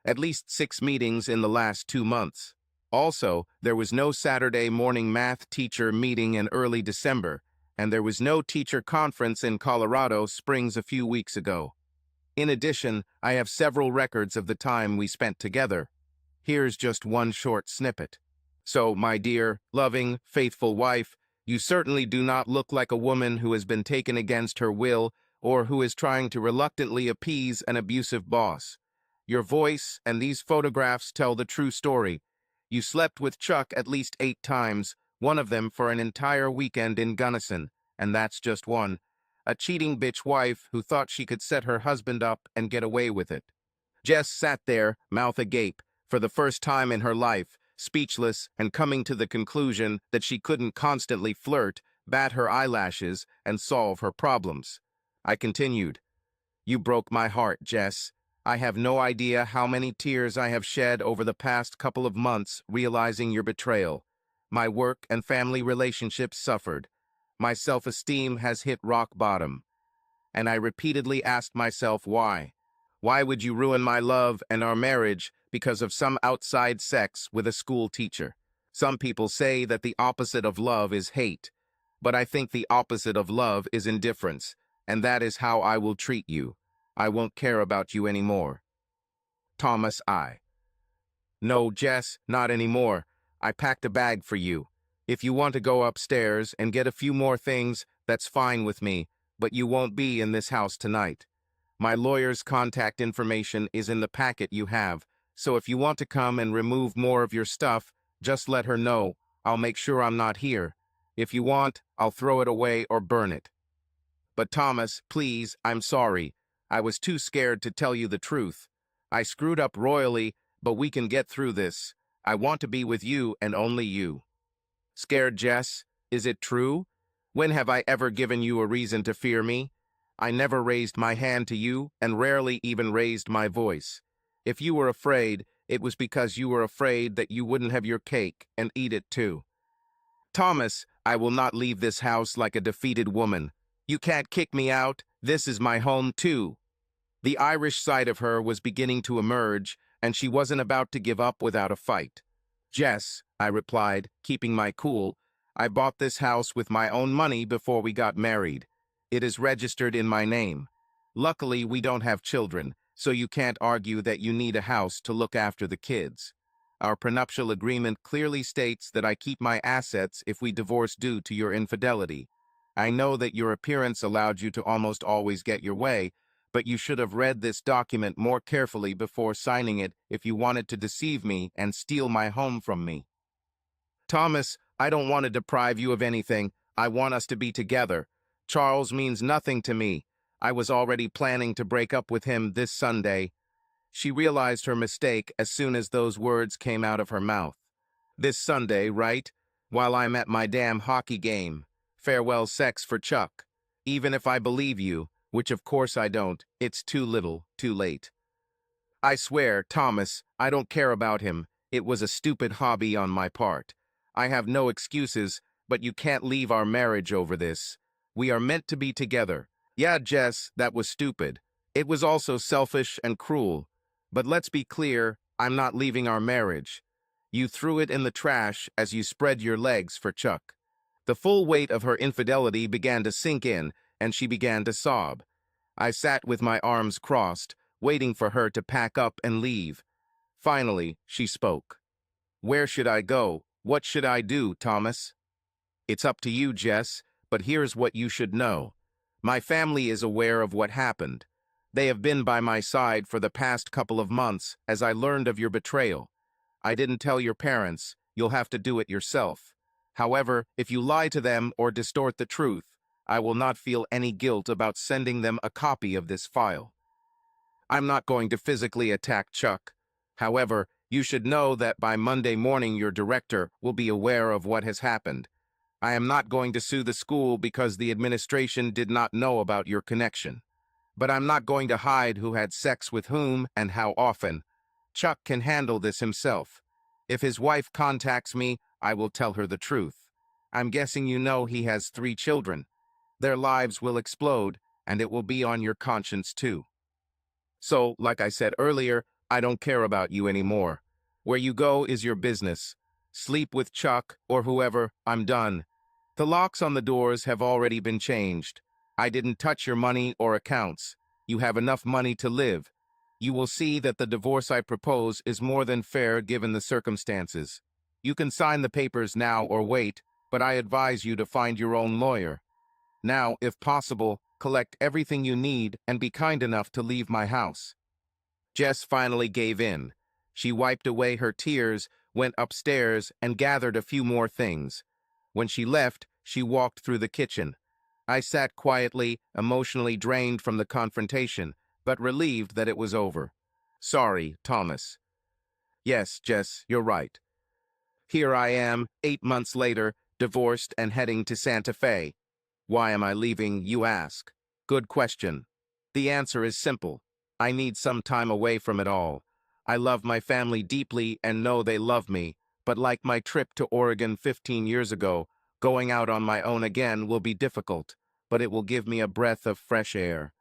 At least 6 meetings in the last 2 months. Also, there was no Saturday morning math teacher meeting in early December, and there was no teacher conference in Colorado Springs a few weeks ago. In addition, I have several records of the time we spent together. Here's just one short snippet. "So, my dear, loving, faithful wife, you certainly do not look like a woman who has been taken against her will or who is trying to reluctantly appease an abusive boss. Your voice and these photographs tell the true story. You slept with Chuck at least 8 times, one of them for an entire weekend in Gunnison, and that's just one. A cheating bitch wife who thought she could set her husband up and get away with it." Jess sat there, mouth agape, for the first time in her life, speechless and coming to the conclusion that she couldn't constantly flirt, bat her eyelashes, and solve her problems. I continued, "You broke my heart, Jess. I have no idea how many tears I have shed over the past couple of months realizing your betrayal. My work and family relationships suffered. My self-esteem has hit rock bottom. And I repeatedly asked myself why. Why would you ruin my love and our marriage because of some outside sex with a school teacher? Some people say that the opposite of love is hate, but I think the opposite of love is indifference, and that is how I will treat you. I won't care about you anymore." Thomas I. "No, Jess, not anymore. I packed a bag for you. If you want to go upstairs and get a few more things, that's fine with me, but you won't be in this house tonight. My lawyer's contact information is in the packet you have, so if you want to come and remove more of your stuff, just let her know. I'll make sure I'm not here. If you want, I'll throw it away or burn it." "But Thomas, please, I'm sorry. I was too scared to tell you the truth. I screwed up royally, but we can get through this. I want to be with you and only you." "Scared, Jess? Is it true? When have I ever given you a reason to fear me? I never raised my hand to you and rarely even raised my voice. If you were afraid, it was because you were afraid that you wouldn't have your cake and eat it too." "Thomas, I will not leave this house like a defeated woman. You can't kick me out. This is my home too." The Irish side of her was beginning to emerge, and she wasn't about to give up without a fight. "Jess," I replied, keeping my cool, "I bought this house with my own money before we got married. It is registered in my name. Luckily, we don't have children, so you can't argue that you need a house to look after the kids. Our prenuptial agreement clearly states that I keep my assets if we divorce due to your infidelity. I know that your appearance allowed you to almost always get your way, but you should have read this document more carefully before signing it if you wanted to deceive me and steal my home from me." "Thomas, I don't want to deprive you of anything. I want us to be together. Charles means nothing to me. I was already planning to break up with him this Sunday." She realized her mistake as soon as those words came out of her mouth. "This Sunday, right? While I'm at my damn hockey game. Farewell sex for Chuck. Even if I believe you, which of course I don't, it's too little, too late. I swear, Thomas, I don't care about him. It was a stupid hobby on my part. I have no excuses, but you can't leave our marriage over this. We are meant to be together. Yeah, Jess, that was stupid. It was also selfish and cruel. But let's be clear, I'm not leaving our marriage. You threw it in the trash as you spread your legs for Chuck." The full weight of her infidelity began to sink in, and she began to sob. I sat with my arms crossed, waiting for her to pack up and leave. Finally, she spoke. "Where should I go? What should I do, Thomas?" "It's up to you, Jess, but here's what you should know. My family is aware of what happened. They have been by my side for the past couple of months as I learned of your betrayal. I didn't tell your parents. You'll have to do it yourself. However, if you lie to them or distort the truth, I will not feel any guilt about sending them a copy of this file. I'm not going to physically attack Chuck. However, you should know that by Monday morning your director will be aware of what has happened. I am not going to sue the school because the administration did not know about your connection. But I'm not going to hide who had sex with whom and how often. Chuck can handle this himself. If his wife contacts me, I will tell her the truth. I'm guessing you know he has 3 children. Their lives will explode, and it will be on your conscience too. So, like I said earlier, I don't care about you anymore. Where you go is your business. Sleep with Chuck or whoever, I'm done. The locks on the doors have already been changed. I didn't touch your money or accounts. You have enough money to live. You will see that the divorce I propose is more than fair given the circumstances. You can sign the papers now or wait, but I advise you to find your own lawyer. Now, if possible, collect everything you need and be kind enough to leave my house. Jess finally gave in. She wiped away her tears, went upstairs, and gathered a few more things. When she left, she walked through the kitchen. I sat quietly, emotionally drained from the confrontation, but relieved that it was over. Sorry, Thomas. Yes, Jess, you're right. Here I am, 8 months later, divorced and heading to Santa Fe. Why am I leaving, you ask? Good question. The answer is simple. I need some time away from it all. I love my family deeply and know they love me, but like my trip to Oregon 15 years ago, going out on my own again will be difficult, but it will give me a breath of fresh air.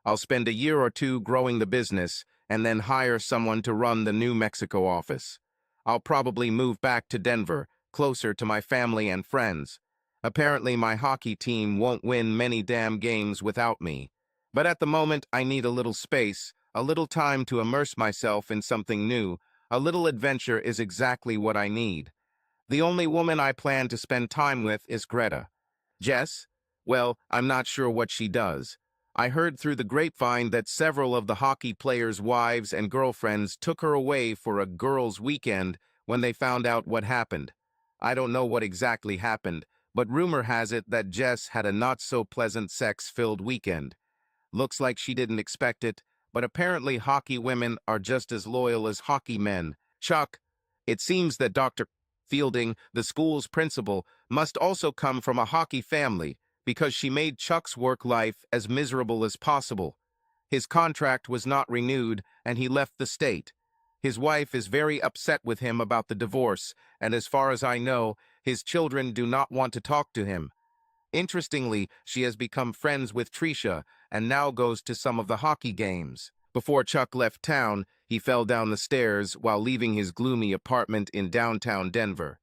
I'll spend a year or two growing the business and then hire someone to run the New Mexico office. I'll probably move back to Denver, closer to my family and friends. Apparently my hockey team won't win many damn games without me. But at the moment I need a little space, a little time to immerse myself in something new. A little adventure is exactly what I need. The only woman I plan to spend time with is Greta. Jess? Well, I'm not sure what she does. I heard through the grapevine that several of the hockey players' wives and girlfriends took her away for a girls' weekend when they found out what happened. I don't know what exactly happened, but rumor has it that Jess had a not-so-pleasant sex-filled weekend. Looks like she didn't expect it, but apparently hockey women are just as loyal as hockey men. Chuck, it seems that Dr. Fielding, the school's principal, must also come from a hockey family, because she made Chuck's work life as miserable as possible. His contract was not renewed, and he left the state. His wife is very upset with him about the divorce, and as far as I know, his children do not want to talk to him. Interestingly, she has become friends with Tricia and now goes to some of the hockey games. Before Chuck left town, he fell down the stairs while leaving his gloomy apartment in downtown Denver.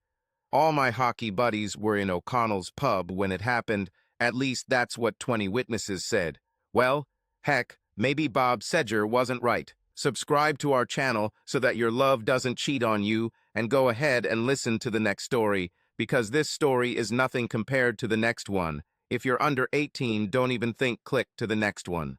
All my hockey buddies were in O'Connell's pub when it happened. At least that's what 20 witnesses said. Well, heck, maybe Bob Sedger wasn't right. Subscribe to our channel so that your love doesn't cheat on you, and go ahead and listen to the next story, because this story is nothing compared to the next one. If you're under 18, don't even think click to the next one.